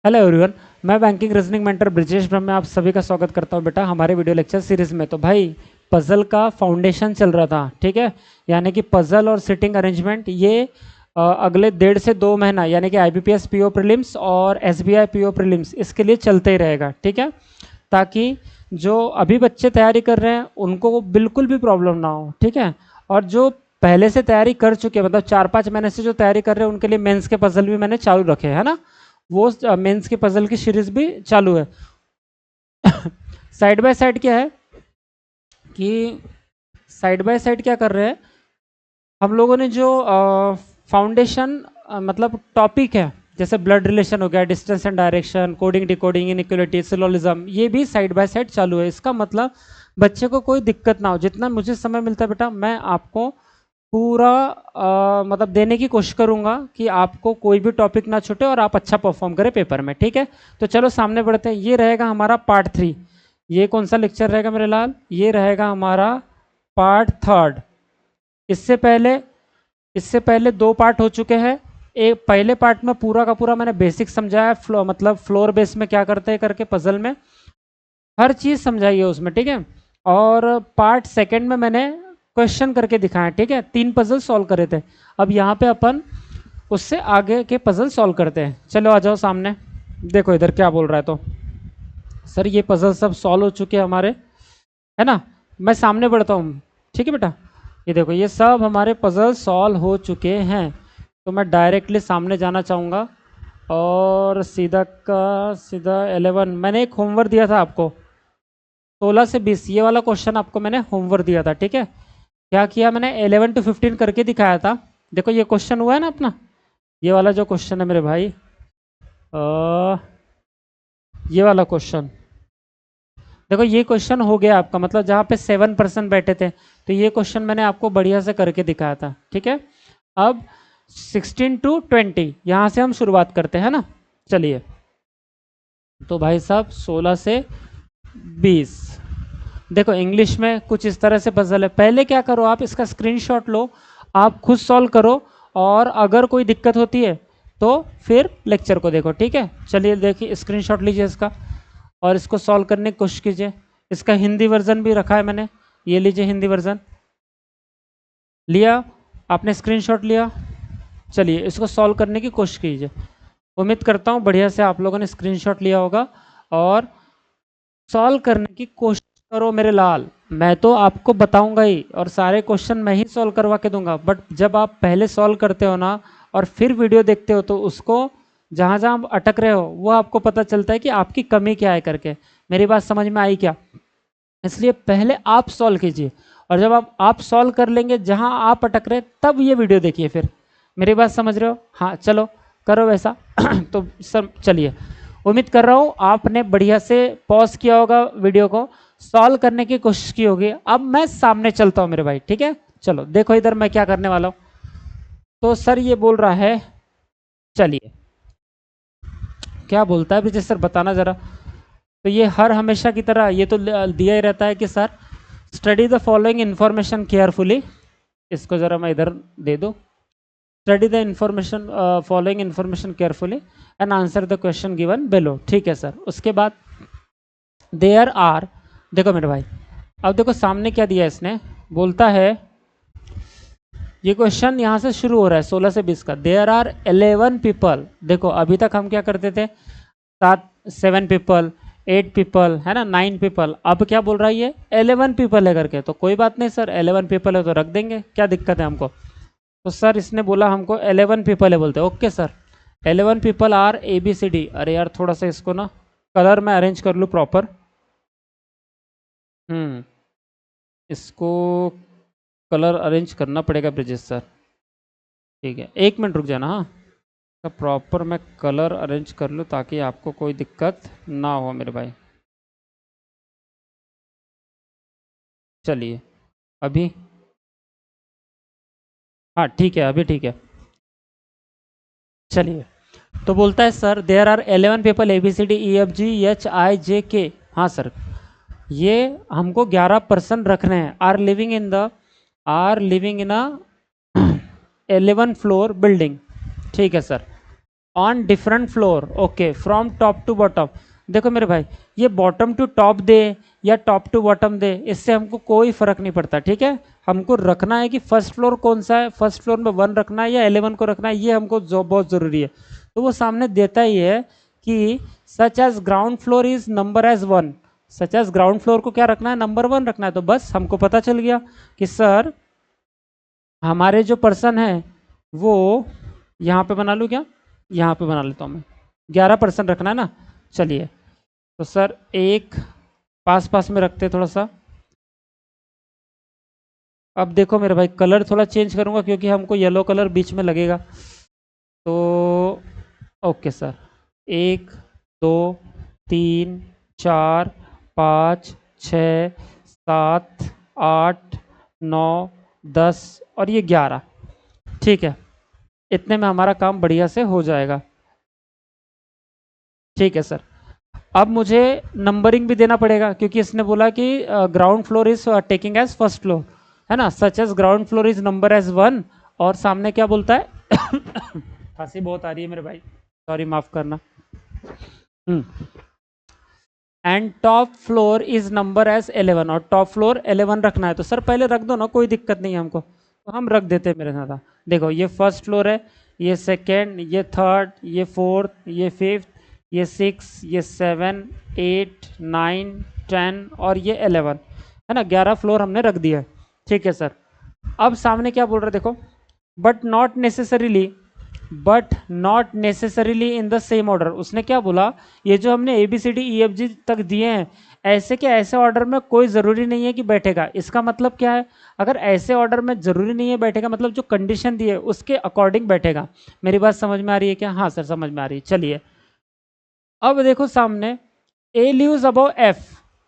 Hello everyone, मैं banking reasoning mentor Brijesh ब्रह्म में आप सभी का स्वागत करता हूं बेटा हमारे वीडियो लेक्चर सीरीज में। तो भाई पजल का फाउंडेशन चल रहा था, ठीक है। यानी कि पजल और सिटिंग अरेंजमेंट ये अगले 1.5 से 2 महीना यानी कि आईबीपीएस पीओ प्रीलिम्स और एसबीआई पीओ प्रीलिम्स इसके लिए चलते ही रहेगा, ठीक है। ताकि जो अभी बच्चे तैयारी कर रहे हैं उनको बिल्कुल भी प्रॉब्लम ना हो, ठीक है। और जो पहले से तैयारी कर चुके हैं, मतलब 4-5 महीने से जो तैयारी कर रहे हैं, उनके लिए मेंस के पजल भी मैंने चालू रखे है ना। वो मेंस के पजल की सीरीज भी चालू है। साइड बाय साइड क्या है कि साइड बाय साइड क्या कर रहे हैं हम लोगों ने, जो फाउंडेशन मतलब टॉपिक है, जैसे ब्लड रिलेशन हो गया, distance and direction, coding decoding, inequality, syllogism, ये भी साइड बाय साइड चालू है। इसका मतलब बच्चे को कोई दिक्कत ना हो, जितना मुझे समय मिलता है बेटा मैं आपको पूरा मतलब देने की कोशिश करूंगा कि आपको कोई भी टॉपिक ना छूटे और आप अच्छा परफॉर्म करें पेपर में, ठीक है। तो चलो सामने बढ़ते हैं। ये रहेगा हमारा पार्ट 3। ये कौन सा लेक्चर रहेगा मेरे लाल? ये रहेगा हमारा पार्ट 3। इससे पहले 2 पार्ट हो चुके हैं। एक पहले पार्ट में पूरा का पूरा मैंने बेसिक समझाया, मतलब फ्लोर बेस में क्या करते हैं करके, पजल में हर चीज़ समझाई है उसमें, ठीक है। और पार्ट सेकंड में मैंने क्वेश्चन करके दिखाया, ठीक है। 3 पजल सॉल्व करे थे। अब यहाँ पे अपन उससे आगे के पजल सॉल्व करते हैं। चलो आ जाओ सामने, देखो इधर क्या बोल रहा है। तो सर ये पजल सब सॉल्व हो चुके हैं हमारे, है ना। मैं सामने बढ़ता हूँ, ठीक है बेटा। ये देखो ये सब हमारे पजल सॉल्व हो चुके हैं। तो मैं डायरेक्टली सामने जाना चाहूँगा और सीधा का सीधा 11 मैंने एक होमवर्क दिया था आपको, 16 से 20 ये वाला क्वेश्चन आपको मैंने होमवर्क दिया था, ठीक है। क्या किया मैंने? 11 to 15 करके दिखाया था। देखो ये क्वेश्चन हुआ है ना अपना, ये वाला जो क्वेश्चन है मेरे भाई, ये वाला क्वेश्चन देखो, ये क्वेश्चन हो गया आपका, मतलब जहाँ पे 7% बैठे थे। तो ये क्वेश्चन मैंने आपको बढ़िया से करके दिखाया था, ठीक है। अब 16 to 20 यहाँ से हम शुरुआत करते हैं ना। चलिए, तो भाई साहब 16 से 20 देखो इंग्लिश में कुछ इस तरह से पजल है। पहले क्या करो, आप इसका स्क्रीनशॉट लो, आप खुद सॉल्व करो, और अगर कोई दिक्कत होती है तो फिर लेक्चर को देखो, ठीक है। चलिए देखिए, स्क्रीनशॉट लीजिए इसका और इसको सॉल्व करने की कोशिश कीजिए। इसका हिंदी वर्जन भी रखा है मैंने, ये लीजिए हिंदी वर्जन। लिया आपने स्क्रीनशॉट लिया? चलिए इसको सॉल्व करने की कोशिश कीजिए। उम्मीद करता हूँ बढ़िया से आप लोगों ने स्क्रीनशॉट लिया होगा और सॉल्व करने की कोशिश करो मेरे लाल। मैं तो आपको बताऊंगा ही और सारे क्वेश्चन मैं ही सॉल्व करवा के दूंगा, बट जब आप पहले सॉल्व करते हो ना और फिर वीडियो देखते हो, तो उसको जहाँ जहाँ आप अटक रहे हो वो आपको पता चलता है कि आपकी कमी क्या है करके। मेरी बात समझ में आई क्या? इसलिए पहले आप सॉल्व कीजिए, और जब आप सॉल्व कर लेंगे जहाँ आप अटक रहे, तब ये वीडियो देखिए। फिर मेरी बात समझ रहे हो? हाँ चलो करो वैसा। तो सर चलिए, उम्मीद कर रहा हूँ आपने बढ़िया से पॉज किया होगा वीडियो को, सॉल्व करने की कोशिश की होगी। अब मैं सामने चलता हूँ मेरे भाई, ठीक है। चलो देखो इधर मैं क्या करने वाला हूँ। तो सर ये बोल रहा है, चलिए क्या बोलता है ब्रिजेश सर, बताना जरा। तो ये हर हमेशा की तरह ये तो दिया ही रहता है कि sir study the following information carefully. इसको ज़रा मैं इधर दे दूँ। Study the information following information carefully and answer the question given below, ठीक है सर। उसके बाद देयर आर, देखो मेरे भाई, अब देखो सामने क्या दिया इसने, बोलता है ये क्वेश्चन यहाँ से शुरू हो रहा है 16 से 20 का। There are 11 people. देखो अभी तक हम क्या करते थे, 7 पीपल, 8 पीपल, है ना, 9 पीपल। अब क्या बोल रहा है ये 11 पीपल है करके। तो कोई बात नहीं सर, 11 पीपल है तो रख देंगे, क्या दिक्कत है हमको। तो सर इसने बोला हमको 11 पीपल है, बोलते okay sir 11 people are ABCD। अरे यार थोड़ा सा इसको ना कलर में अरेंज कर लूँ प्रॉपर। इसको कलर अरेंज करना पड़ेगा ब्रिजेश सर, ठीक है। 1 मिनट रुक जाना, हाँ। तो प्रॉपर मैं कलर अरेंज कर लूँ ताकि आपको कोई दिक्कत ना हो मेरे भाई। चलिए अभी, हाँ ठीक है, अभी ठीक है। चलिए, तो बोलता है sir there are 11 people ABCDEFGHIJK। हाँ सर, ये हमको 11% रखने हैं। Are living in a 11 floor building, ठीक है sir. On different floor, okay, from top to bottom. देखो मेरे भाई, ये बॉटम टू टॉप दे या टॉप टू बॉटम दे, इससे हमको कोई फर्क नहीं पड़ता, ठीक है। हमको रखना है कि फर्स्ट फ्लोर कौन सा है, फर्स्ट फ्लोर में 1 रखना है या 11 को रखना है, ये हमको जो बहुत ज़रूरी है। तो वो सामने देता ही है कि such as ground floor is number as 1, such as ground floor को क्या रखना है, नंबर 1 रखना है। तो बस हमको पता चल गया कि सर हमारे जो पर्सन है वो यहाँ पे बना लूँ क्या, यहाँ पे बना लेता हूँ मैं, 11% रखना है ना। चलिए, तो सर एक पास पास में रखते थोड़ा सा। अब देखो मेरे भाई, कलर थोड़ा चेंज करूँगा क्योंकि हमको येलो कलर बीच में लगेगा। तो ओके सर, 1 2 3 4 5 6 7 8 9 10 और ये 11, ठीक है। इतने में हमारा काम बढ़िया से हो जाएगा, ठीक है सर। अब मुझे नंबरिंग भी देना पड़ेगा क्योंकि इसने बोला कि ground floor is taking as first floor, है ना, such as ground floor is number as 1, और सामने क्या बोलता है खांसी बहुत आ रही है मेरे भाई, सॉरी माफ करना। And top floor is number as 11, और टॉप फ्लोर 11 रखना है। तो सर पहले रख दो ना, कोई दिक्कत नहीं है हमको, तो हम रख देते हैं मेरे साथ। देखो ये फर्स्ट फ्लोर है, ये सेकेंड, ये थर्ड, ये फोर्थ, ये फिफ्थ, ये 6, ये 7 8 9 10 और ये 11, है ना, 11 फ्लोर हमने रख दिया है, ठीक है सर। अब सामने क्या बोल रहे देखो, but not necessarily in the same order. उसने क्या बोला, ये जो हमने ABCDEFG तक दिए हैं, ऐसे के ऐसे ऑर्डर में कोई ज़रूरी नहीं है कि बैठेगा। इसका मतलब क्या है, अगर ऐसे ऑर्डर में ज़रूरी नहीं है बैठेगा, मतलब जो कंडीशन दी है उसके अकॉर्डिंग बैठेगा। मेरी बात समझ में आ रही है क्या? हाँ सर समझ में आ रही है। चलिए अब देखो सामने, A leaves above F,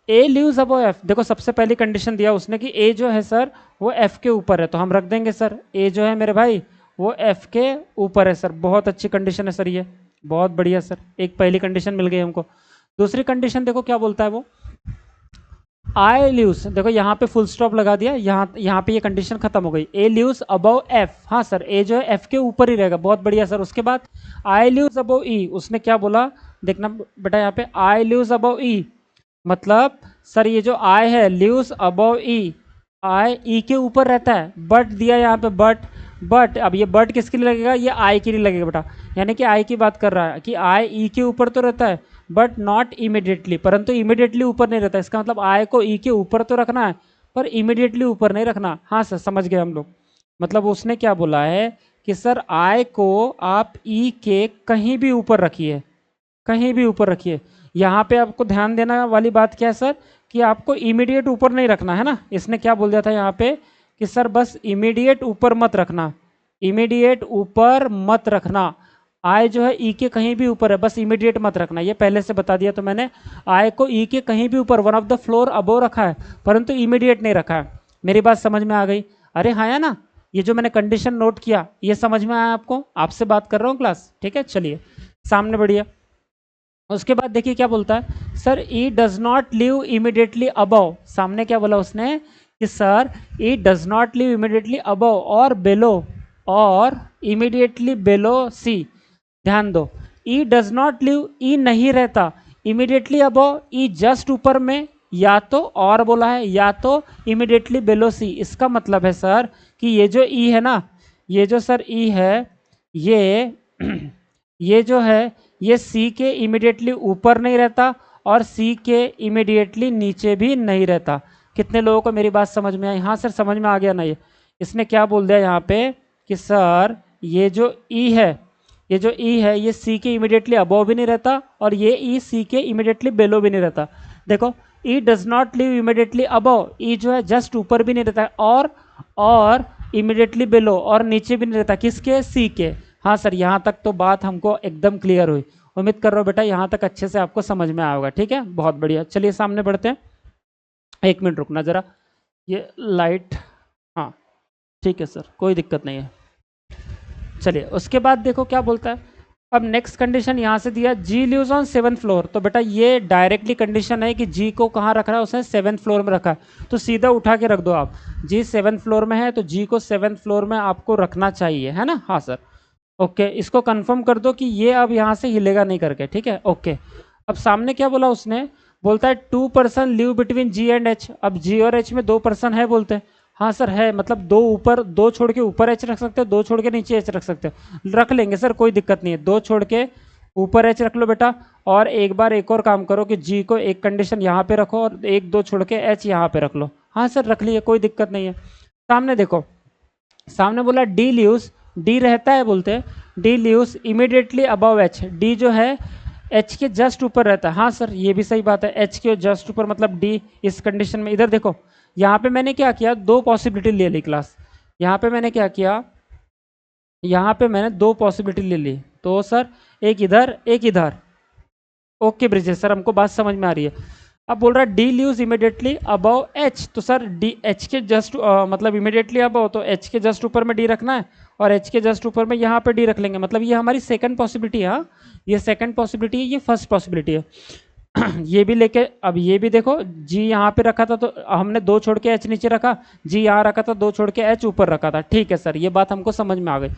A leaves above F। देखो सबसे पहली कंडीशन दिया उसने कि A जो है सर वो F के ऊपर है, तो हम रख देंगे सर A जो है मेरे भाई वो F के ऊपर है सर। बहुत अच्छी कंडीशन है सर, ये बहुत बढ़िया सर, एक पहली कंडीशन मिल गई हमको। दूसरी कंडीशन देखो क्या बोलता है वो, I लीव्स, देखो यहाँ पे फुल स्टॉप लगा दिया, यहाँ पे ये कंडीशन खत्म हो गई। A लीव्स अबव F, हाँ सर A जो है F के ऊपर ही रहेगा, बहुत बढ़िया सर। उसके बाद I लीव्स अबव E, उसने क्या बोला देखना बेटा, यहाँ पे I लीव्स अबव E, मतलब सर ये जो I है leaves above E, I E के ऊपर रहता है, बट दिया यहाँ पे बट अब ये बट किसके लिए लगेगा, ये I के लिए लगेगा बेटा, यानी कि I की बात कर रहा है कि I E के ऊपर तो रहता है बट नॉट इमीडिएटली, परंतु इमीडिएटली ऊपर नहीं रहता। इसका मतलब I को E के ऊपर तो रखना है पर इमीडिएटली ऊपर नहीं रखना। हाँ सर समझ गए हम लोग। मतलब उसने क्या बोला है कि सर I को आप E के कहीं भी ऊपर रखिए, कहीं भी ऊपर रखिए। यहाँ पे आपको ध्यान देना वाली बात क्या है सर, कि आपको इमीडिएट ऊपर नहीं रखना है ना। इसने क्या बोल दिया था यहाँ पे कि सर बस इमीडिएट ऊपर मत रखना, इमीडिएट ऊपर मत रखना। आई जो है ई के कहीं भी ऊपर है, बस इमीडिएट मत रखना, ये पहले से बता दिया। तो मैंने आई को ई के कहीं भी ऊपर, वन ऑफ द फ्लोर अबो रखा है, परंतु इमीडिएट नहीं रखा है। मेरी बात समझ में आ गई? अरे हाँ या ना, ये जो मैंने कंडीशन नोट किया ये समझ में आया आपको? आपसे बात कर रहा हूँ क्लास, ठीक है। चलिए सामने बढ़िया। उसके बाद देखिए क्या बोलता है, sir E does not leave immediately above. सामने क्या बोला उसने कि sir E does not leave immediately above और बेलो, और इमीडिएटली बेलो सी। ध्यान दो, ई डज नॉट लीव, ई नहीं रहता इमीडिएटली अबव, ई जस्ट ऊपर में, या तो और बोला है या तो इमीडिएटली बेलो सी। इसका मतलब है सर कि ये जो ई है ना, ये जो सर ई है, ये जो है ये सी के इमीडिएटली ऊपर नहीं रहता और सी के इमीडिएटली नीचे भी नहीं रहता। कितने लोगों को मेरी बात समझ में आई? हाँ सर समझ में आ गया ना। ये इसने क्या बोल दिया यहाँ पे कि सर ये जो ई है, ये जो ई है ये सी के इमीडिएटली अबव भी नहीं रहता और ये ई सी के इमीडिएटली बेलो भी नहीं रहता। देखो E does not live immediately above, E जो है जस्ट ऊपर भी नहीं रहता और इमीडिएटली बेलो और नीचे भी नहीं रहता, किसके? सी के। हाँ सर यहाँ तक तो बात हमको एकदम क्लियर हुई। उम्मीद कर रहा हूँ बेटा यहाँ तक अच्छे से आपको समझ में आया होगा। ठीक है, बहुत बढ़िया। चलिए सामने बढ़ते हैं। एक मिनट रुकना ज़रा, ये लाइट, हाँ ठीक है सर कोई दिक्कत नहीं है। चलिए उसके बाद देखो क्या बोलता है। अब नेक्स्ट कंडीशन यहाँ से दिया, जी लिव्स ऑन 7th फ्लोर। तो बेटा ये डायरेक्टली कंडीशन है कि जी को कहाँ रख रहा है उसने? 7th फ्लोर में रखा है, तो सीधा उठा के रख दो आप। जी 7th फ्लोर में है तो जी को 7th फ्लोर में आपको रखना चाहिए, है ना? हाँ सर। ओके, इसको कंफर्म कर दो कि ये अब यहाँ से हिलेगा नहीं करके, ठीक है। ओके, अब सामने क्या बोला उसने, बोलता है 2% live between G and H. अब जी और एच में 2% है बोलते हैं। हाँ सर है, मतलब दो ऊपर, दो छोड़ के ऊपर एच रख सकते हो, दो छोड़ के नीचे एच रख सकते हो, रख लेंगे सर, कोई दिक्कत नहीं है। दो छोड़ के ऊपर एच रख लो बेटा, और एक बार एक और काम करो कि जी को एक कंडीशन यहाँ पे रखो और एक दो छोड़ के एच यहाँ पे रख लो। हाँ सर रख लिए, कोई दिक्कत नहीं है। सामने देखो, सामने बोला डी ल्यूज, डी रहता है बोलते हैं, D ल्यूज immediately above H, D जो है एच के जस्ट ऊपर रहता है। हाँ सर ये भी सही बात है, एच के जस्ट ऊपर मतलब डी इस कंडीशन में। इधर देखो, यहाँ पे मैंने क्या किया, दो पॉसिबिलिटी ले ली क्लास। यहाँ पे मैंने क्या किया, यहाँ पे मैंने दो पॉसिबिलिटी ले ली, तो सर एक इधर एक इधर। ओके ब्रिजेश सर, हमको बात समझ में आ रही है। अब बोल रहा है D leaves immediately above H, तो सर डी एच के जस्ट मतलब इमीडिएटली अबव, तो एच के जस्ट ऊपर में डी रखना है, और एच के जस्ट ऊपर में यहाँ पे डी रख लेंगे। मतलब ये हमारी सेकंड पॉसिबिलिटी है। हाँ ये सेकंड पॉसिबिलिटी है, ये फर्स्ट पॉसिबिलिटी है। ये भी लेके, अब ये भी देखो, जी यहाँ पे रखा था तो हमने दो छोड़ के एच नीचे रखा, जी यहाँ रखा था, दो छोड़ के एच ऊपर रखा था। ठीक है सर, ये बात हमको समझ में आ गई।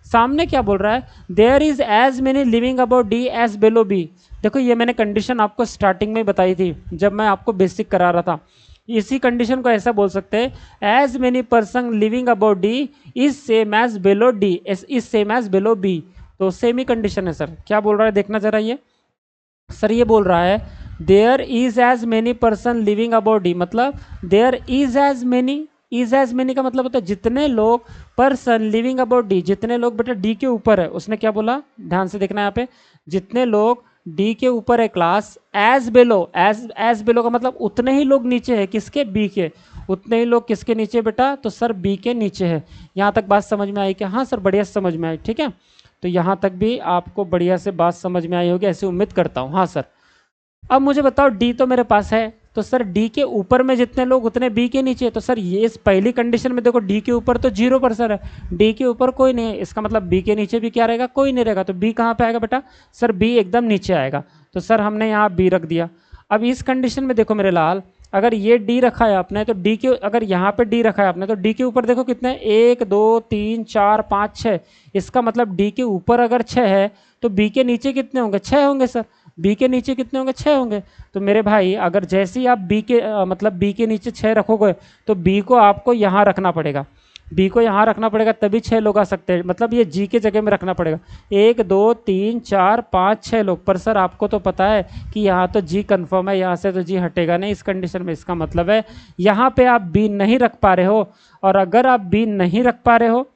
सामने क्या बोल रहा है, there is as many living about D as below B. देखो ये मैंने कंडीशन आपको स्टार्टिंग में बताई थी जब मैं आपको बेसिक करा रहा था। इसी कंडीशन को ऐसा बोल सकते हैं, as many person living about D is same as below D is same as below B. तो सेम ही कंडीशन है सर। क्या बोल रहा है देखना जरा, ये सर ये बोल रहा है there is as many person living about D, मतलब there is as many, is as many का मतलब होता है जितने लोग पर्सन लिविंग अबाउट डी, जितने लोग बेटा डी के ऊपर है। उसने क्या बोला, ध्यान से देखना यहाँ पे, जितने लोग डी के ऊपर है class, as below, as below का मतलब उतने ही लोग नीचे है किसके, बी के। उतने ही लोग किसके नीचे बेटा, तो सर बी के नीचे है। यहाँ तक बात समझ में आई क्या? हाँ सर बढ़िया समझ में आई, ठीक है। तो यहाँ तक भी आपको बढ़िया से बात समझ में आई होगी, ऐसी उम्मीद करता हूँ। हाँ सर, अब मुझे बताओ डी तो मेरे पास है, तो सर डी के ऊपर में जितने लोग उतने बी के नीचे। तो सर ये इस पहली कंडीशन में देखो डी के ऊपर तो 0% है, डी के ऊपर कोई नहीं है, इसका मतलब बी के नीचे भी क्या रहेगा, कोई नहीं रहेगा। तो बी कहाँ पे आएगा बेटा, सर बी एकदम नीचे आएगा। तो सर हमने यहाँ बी रख दिया। अब इस कंडीशन में देखो मेरे लाल, अगर ये डी रखा है आपने तो डी के, अगर यहाँ पे डी रखा है आपने तो डी के ऊपर देखो कितने, 1 2 3 4 5 6। इसका मतलब डी के ऊपर अगर 6 है तो बी के नीचे कितने होंगे, 6 होंगे सर। बी के नीचे कितने होंगे, 6 होंगे। तो मेरे भाई अगर जैसे ही आप बी के मतलब बी के नीचे 6 रखोगे तो बी को आपको यहाँ रखना पड़ेगा, बी को यहाँ रखना पड़ेगा, तभी 6 लोग आ सकते हैं। मतलब ये जी के जगह में रखना पड़ेगा। 1 2 3 4 5 6 लोग। पर सर आपको तो पता है कि यहाँ तो जी कन्फर्म है, यहाँ से तो जी हटेगा नहीं इस कंडीशन में। इसका मतलब है यहाँ पे आप बी नहीं रख पा रहे हो, और अगर आप बी नहीं रख पा रहे हो,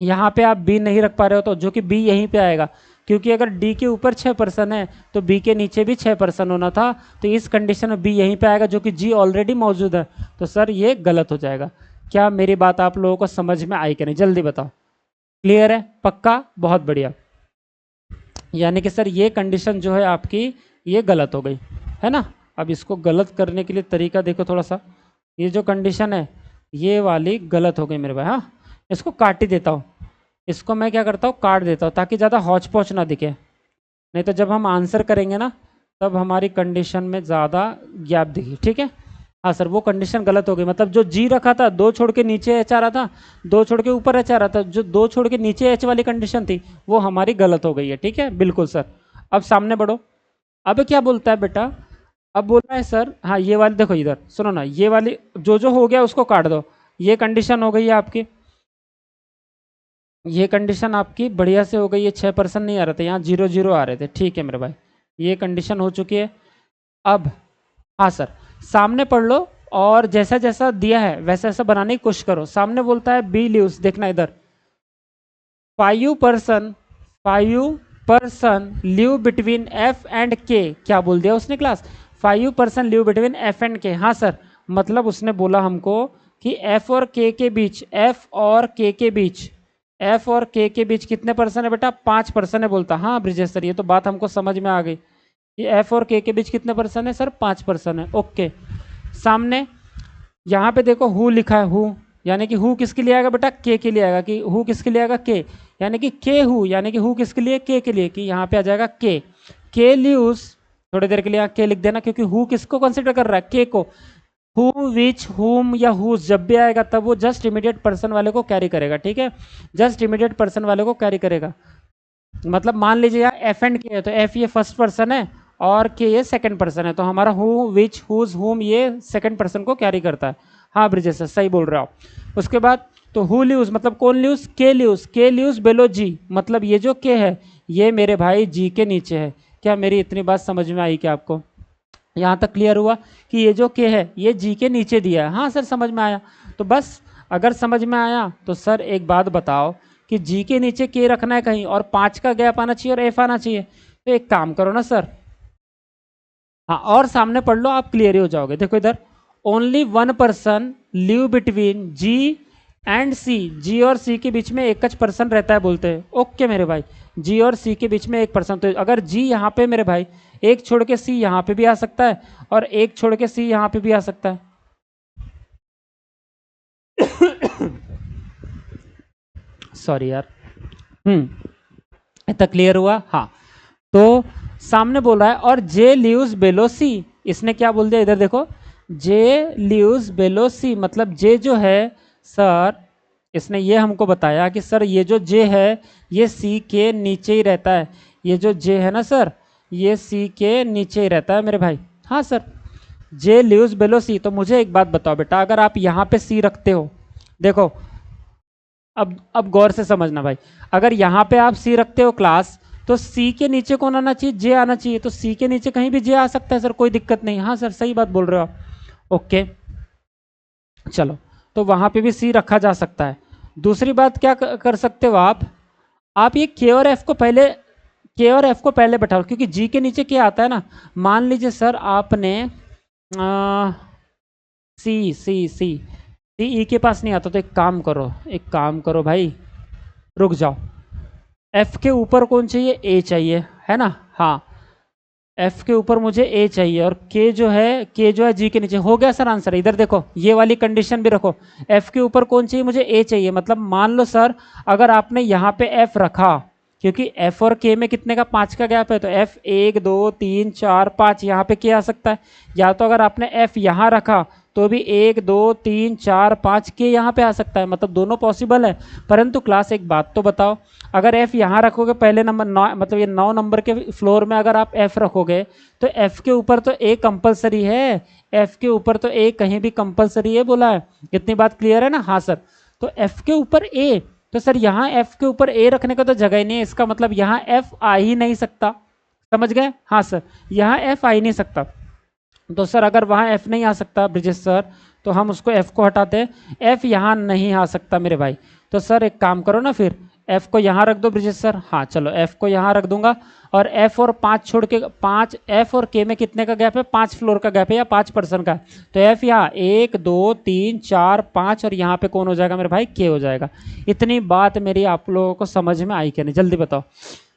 यहाँ पे आप बी नहीं रख पा रहे हो, तो जो कि बी यहीं पे आएगा, क्योंकि अगर डी के ऊपर 6% है तो बी के नीचे भी 6% होना था। तो इस कंडीशन में बी यहीं पे आएगा, जो कि जी ऑलरेडी मौजूद है। तो सर ये गलत हो जाएगा। क्या मेरी बात आप लोगों को समझ में आई कि नहीं, जल्दी बताओ। क्लियर है, पक्का, बहुत बढ़िया। यानी कि सर ये कंडीशन जो है आपकी ये गलत हो गई है ना। अब इसको गलत करने के लिए तरीका देखो थोड़ा सा। ये जो कंडीशन है ये वाली गलत हो गई मेरे भाई। हाँ इसको काट ही देता हूँ, इसको मैं क्या करता हूँ, काट देता हूँ, ताकि ज़्यादा हौच पौच ना दिखे। नहीं तो जब हम आंसर करेंगे ना तब हमारी कंडीशन में ज़्यादा गैप दिखी, ठीक है। हाँ सर वो कंडीशन गलत हो गई, मतलब जो जी रखा था, दो छोड़ के नीचे एच आ रहा था, दो छोड़ के ऊपर एच आ रहा था, जो दो छोड़ के नीचे एच वाली कंडीशन थी वो हमारी गलत हो गई है, ठीक है। बिल्कुल सर। अब सामने बढ़ो। अब क्या बोलता है बेटा, अब बोल रहा है सर, हाँ ये वाली देखो, इधर सुनो ना, ये वाली जो जो हो गया उसको काट दो। ये कंडीशन हो गई है आपकी, ये कंडीशन आपकी बढ़िया से हो गई है। 6% नहीं आ रहे थे, यहाँ 0 0 आ रहे थे, ठीक है मेरे भाई। ये कंडीशन हो चुकी है। अब हाँ सर सामने पढ़ लो, और जैसा जैसा दिया है वैसा वैसा बनाने की कोशिश करो। सामने बोलता है बी लीव्स, देखना इधर, 5% लिव बिटवीन एफ एंड के। क्या बोल दिया उसने class, 5% live between F and के। हाँ सर, मतलब उसने बोला हमको कि एफ और के बीच, एफ और के बीच, एफ और के बीच कितने परसेंट है बेटा, 5% है बोलता। हाँ ब्रिजेश सर ये तो बात हमको समझ में आ गई, ये एफ और के बीच कितने परसेंट है सर, 5% है। ओके, सामने यहाँ पे देखो हु लिखा है, हु यानी कि हु किसके लिए आएगा बेटा, के लिए आएगा। कि हु किसके लिए आएगा, के, यानी कि के हु, यानी कि हु किसके लिए, के लिए। कि यहाँ पे आ जाएगा के ल्यूज। थोड़ी देर के लिए यहाँ के लिख देना, क्योंकि हु किसको कंसिडर कर रहा है, के को। हु, विच, हुम या हुज जब भी आएगा तब वो जस्ट इमीडिएट पर्सन वाले को कैरी करेगा, ठीक है, जस्ट इमीडिएट पर्सन वाले को कैरी करेगा। मतलब मान लीजिए यहाँ एफ एंड के है, तो एफ ये फर्स्ट पर्सन है और के ये सेकंड पर्सन है, तो हमारा हु, विच, हुज, हुम ये सेकंड पर्सन को कैरी करता है। हाँ ब्रिजेश सर सही बोल रहे हो आप। उसके बाद तो हु ल्यूज मतलब कौन ल्यूज, के ल्यूज बेलो जी, मतलब ये जो के है ये मेरे भाई जी के नीचे है। क्या मेरी इतनी बात समझ में आई क्या आपको? यहाँ तक क्लियर हुआ कि ये जो के है ये जी के नीचे दिया है? हाँ सर समझ में आया। तो बस अगर समझ में आया तो सर एक बात बताओ कि जी के नीचे के रखना है कहीं और 5 का गैप आना चाहिए और एफ आना चाहिए, तो एक काम करो ना सर, हाँ और सामने पढ़ लो, आप क्लियर ही हो जाओगे। देखो इधर, only one person live between G and C, G और सी के बीच में एक पर्सन रहता है बोलते हैं। ओके मेरे भाई, जी और सी के बीच में एक पर्सन, तो अगर जी यहाँ पे मेरे भाई एक छोड़ के सी यहाँ पे भी आ सकता है और एक छोड़ के सी यहाँ पे भी आ सकता है। सॉरी यार। इतना क्लियर हुआ? हाँ। तो सामने बोल रहा है और जे ल्यूज बेलो सी, इसने क्या बोल दिया इधर देखो, जे ल्यूज बेलो सी, मतलब जे जो है सर, इसने ये हमको बताया कि सर ये जो जे है ये सी के नीचे ही रहता है। ये जो जे है ना सर ये सी के नीचे ही रहता है मेरे भाई। हाँ सर, जे ल्यूज बेलो सी। तो मुझे एक बात बताओ बेटा, अगर आप यहाँ पे सी रखते हो, देखो अब गौर से समझना भाई, अगर यहाँ पे आप सी रखते हो क्लास, तो सी के नीचे कौन आना चाहिए, जे आना चाहिए, तो सी के नीचे कहीं भी जे आ सकता है सर, कोई दिक्कत नहीं। हाँ सर सही बात बोल रहे हो आप। ओके चलो, तो वहां पे भी सी रखा जा सकता है। दूसरी बात क्या कर सकते हो आप ये के और एफ को पहले, के और एफ को पहले बैठाओ, क्योंकि जी के नीचे क्या आता है ना, मान लीजिए सर आपने सी सी सी सी ई के पास नहीं आता, तो एक काम करो भाई, रुक जाओ, एफ के ऊपर कौन चाहिए, ए चाहिए, है ना? हाँ, एफ के ऊपर मुझे ए चाहिए और के जो है जी के नीचे। हो गया सर आंसर। इधर देखो ये वाली कंडीशन भी रखो, एफ के ऊपर कौन चाहिए, मुझे ए चाहिए। मतलब मान लो सर अगर आपने यहाँ पे एफ रखा, क्योंकि एफ और के में कितने का, 5 का गैप है, तो एफ 1 2 3 4 5 यहाँ पे के आ सकता है। या तो अगर आपने एफ यहाँ रखा तो भी 1 2 3 4 5 के यहाँ पे आ सकता है, मतलब दोनों पॉसिबल है। परंतु क्लास एक बात तो बताओ, अगर एफ यहाँ रखोगे पहले नंबर 9, मतलब ये 9 नंबर के फ्लोर में अगर आप एफ रखोगे, तो एफ के ऊपर तो ए कंपलसरी है, एफ के ऊपर तो ए कहीं भी कंपलसरी है बोला है। इतनी बात क्लियर है ना? हाँ सर। तो एफ के ऊपर ए, तो सर यहाँ एफ के ऊपर ए रखने का तो जगह ही नहीं है, इसका मतलब यहाँ एफ आ ही नहीं सकता। समझ गए? हाँ सर, यहाँ एफ आ ही नहीं सकता। तो सर अगर वहाँ एफ नहीं आ सकता ब्रिजेश सर, तो हम उसको एफ को हटाते हैं, एफ यहाँ नहीं आ सकता मेरे भाई। तो सर एक काम करो ना, फिर एफ को यहाँ रख दो ब्रिजेश सर। हाँ चलो, एफ को यहाँ रख दूंगा और एफ और 5 छोड़ के 5, एफ और के में कितने का गैप है, 5 फ्लोर का गैप है या 5 पर्सन का। तो एफ यहाँ 1 2 3 4 5 और यहाँ पे कौन हो जाएगा मेरे भाई, के हो जाएगा। इतनी बात मेरी आप लोगों को समझ में आई क्या नहीं, जल्दी बताओ,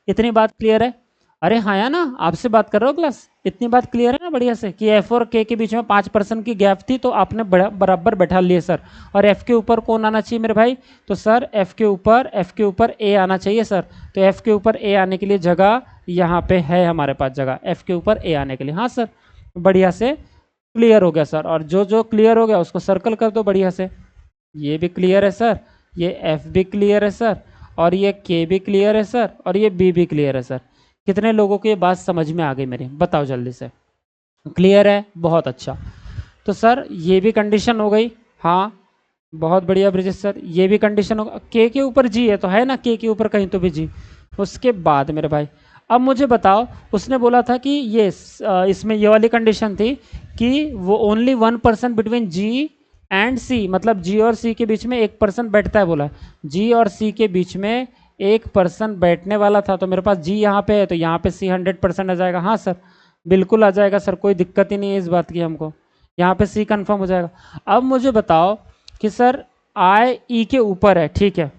इतनी बात क्लियर है? अरे हाँ या ना, आपसे बात कर रहा हूँ क्लास, इतनी बात क्लियर है ना बढ़िया से, कि एफ और के बीच में 5% की गैप थी, तो आपने बराबर बैठा लिए सर। और एफ के ऊपर कौन आना चाहिए मेरे भाई, तो सर एफ के ऊपर ए आना चाहिए सर। तो एफ के ऊपर ए आने के लिए जगह यहाँ पे है हमारे पास, जगह एफ के ऊपर ए आने के लिए। हाँ सर, बढ़िया से क्लियर हो गया सर। और जो जो क्लियर हो गया उसको सर्कल कर दो बढ़िया से। ये भी क्लियर है सर, ये एफ भी क्लियर है सर, और ये के भी क्लियर है सर, और ये बी भी क्लियर है सर। कितने लोगों को ये बात समझ में आ गई मेरी, बताओ जल्दी से। क्लियर है? बहुत अच्छा। तो सर ये भी कंडीशन हो गई। हाँ बहुत बढ़िया ब्रिजेश सर, ये भी कंडीशन होगा, के ऊपर जी है तो है ना, के ऊपर कहीं तो भी जी। उसके बाद मेरे भाई अब मुझे बताओ, उसने बोला था कि ये इसमें ये वाली कंडीशन थी कि वो ओनली 1% बिटवीन जी एंड सी, मतलब जी और सी के बीच में 1% बैठता है बोला। जी और सी के बीच में 1% बैठने वाला था, तो मेरे पास जी यहाँ पे है, तो यहाँ पे सी 100% आ जाएगा। हाँ सर बिल्कुल आ जाएगा सर, कोई दिक्कत ही नहीं है इस बात की हमको, यहाँ पे सी कंफर्म हो जाएगा। अब मुझे बताओ कि सर आई ई के ऊपर है, ठीक है,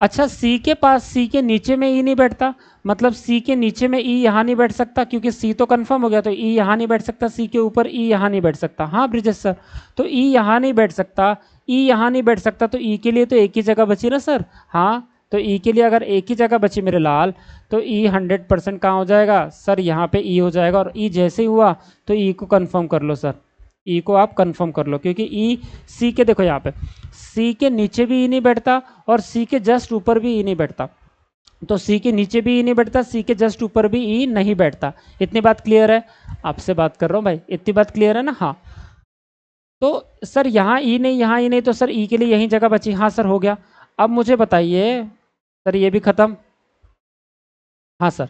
अच्छा सी के पास, सी के नीचे में ई नहीं बैठता, मतलब सी के नीचे में ई यहाँ नहीं बैठ सकता, क्योंकि सी तो कंफर्म हो गया, तो ई यहाँ नहीं बैठ सकता, सी के ऊपर ई यहाँ नहीं बैठ सकता। हाँ ब्रिजेश सर, तो ई यहाँ नहीं बैठ सकता, ई यहाँ नहीं बैठ सकता, तो ई के लिए तो एक ही जगह बची ना सर। हाँ, तो ई के लिए अगर एक ही जगह बची मेरे लाल, तो ई 100% कहाँ हो जाएगा सर, यहाँ पे ई हो जाएगा। और ई जैसे ही हुआ तो ई को कन्फर्म कर लो सर, ई को आप कंफर्म कर लो, क्योंकि ई सी के, देखो यहाँ पे सी के नीचे भी ई नहीं बैठता और सी के जस्ट ऊपर भी ई नहीं बैठता, तो सी के नीचे भी ई नहीं बैठता, सी के जस्ट ऊपर भी ई नहीं बैठता। इतनी बात क्लियर है? आपसे बात कर रहा हूँ भाई, इतनी बात क्लियर है ना? हाँ। तो सर यहाँ ई नहीं, यहाँ ई नहीं, तो सर ई के लिए यही जगह बची। हाँ सर हो गया। अब मुझे बताइए सर, ये भी खत्म? हाँ सर।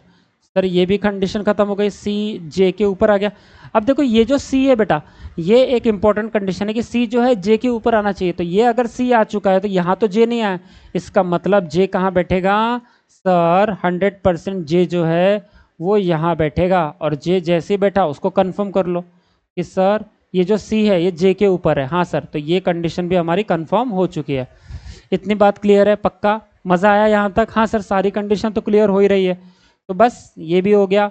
सर ये भी कंडीशन खत्म हो गई, सी जे के ऊपर आ गया। अब देखो ये जो सी है बेटा, ये एक इंपॉर्टेंट कंडीशन है कि सी जो है जे के ऊपर आना चाहिए। तो ये अगर सी आ चुका है तो यहाँ तो जे नहीं आया, इसका मतलब जे कहाँ बैठेगा सर? 100% जे जो है वो यहाँ बैठेगा, और जे जैसे ही बैठा उसको कंफर्म कर लो कि सर ये जो सी है ये जे के ऊपर है। हाँ सर, तो ये कंडीशन भी हमारी कंफर्म हो चुकी है। इतनी बात क्लियर है? पक्का मज़ा आया यहाँ तक? हाँ सर, सारी कंडीशन तो क्लियर हो ही रही है। तो बस ये भी हो गया।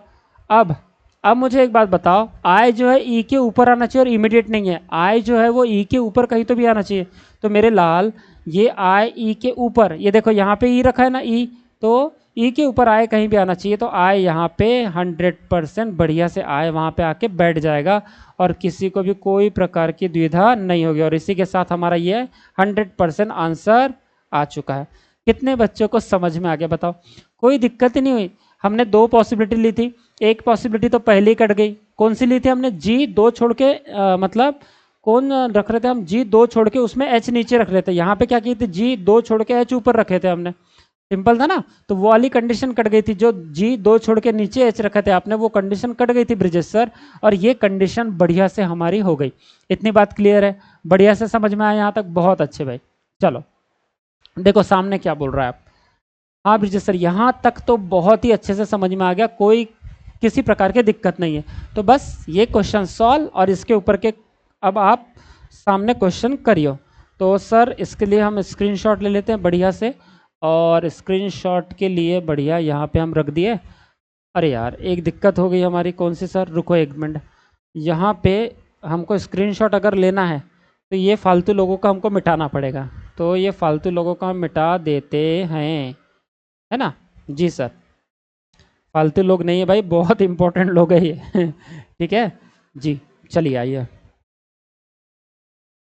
अब मुझे एक बात बताओ, आई जो है ई के ऊपर आना चाहिए और इमीडिएट नहीं है, आई जो है वो ई के ऊपर कहीं तो भी आना चाहिए। तो मेरे लाल ये आई ई के ऊपर, ये देखो यहाँ पे ई रखा है ना, ई, तो ई के ऊपर आए कहीं भी आना चाहिए। तो आए यहाँ पे 100% बढ़िया से आए वहाँ पे आके बैठ जाएगा और किसी को भी कोई प्रकार की द्विधा नहीं होगी। और इसी के साथ हमारा ये 100% आंसर आ चुका है। कितने बच्चों को समझ में आ गया बताओ? कोई दिक्कत ही नहीं हुई। हमने दो पॉसिबिलिटी ली थी, एक पॉसिबिलिटी तो पहले ही कट गई। कौन सी ली थी हमने? जी दो छोड़ के मतलब कौन रख रहे थे हम? जी दो छोड़ के उसमें एच नीचे रख रहे थे। यहाँ पे क्या किए थे? जी दो छोड़ के एच ऊपर रखे थे हमने। सिंपल था ना? तो वो वाली कंडीशन कट गई थी, जो जी दो छोड़ के नीचे एच रखे थे आपने, वो कंडीशन कट गई थी ब्रिजेश सर, और ये कंडीशन बढ़िया से हमारी हो गई। इतनी बात क्लियर है? बढ़िया से समझ में आया यहाँ तक? बहुत अच्छे भाई। चलो देखो सामने क्या बोल रहा है आप। हाँ ब्रिजेश सर, यहाँ तक तो बहुत ही अच्छे से समझ में आ गया, कोई किसी प्रकार की दिक्कत नहीं है। तो बस ये क्वेश्चन सॉल्व और इसके ऊपर के अब आप सामने क्वेश्चन करियो। तो सर इसके लिए हम स्क्रीनशॉट ले लेते हैं बढ़िया से, और स्क्रीनशॉट के लिए बढ़िया यहाँ पे हम रख दिए। अरे यार एक दिक्कत हो गई हमारी, कौन सी सर? रुको एक मिनट। यहाँ पे हमको स्क्रीनशॉट अगर लेना है तो ये फालतू लोगों का हमको मिटाना पड़ेगा। तो ये फालतू लोगों का हम मिटा देते हैं, है ना? जी सर, फालतू लोग नहीं है भाई, बहुत इंपॉर्टेंट लोग है ये ठीक है जी। चलिए आइए,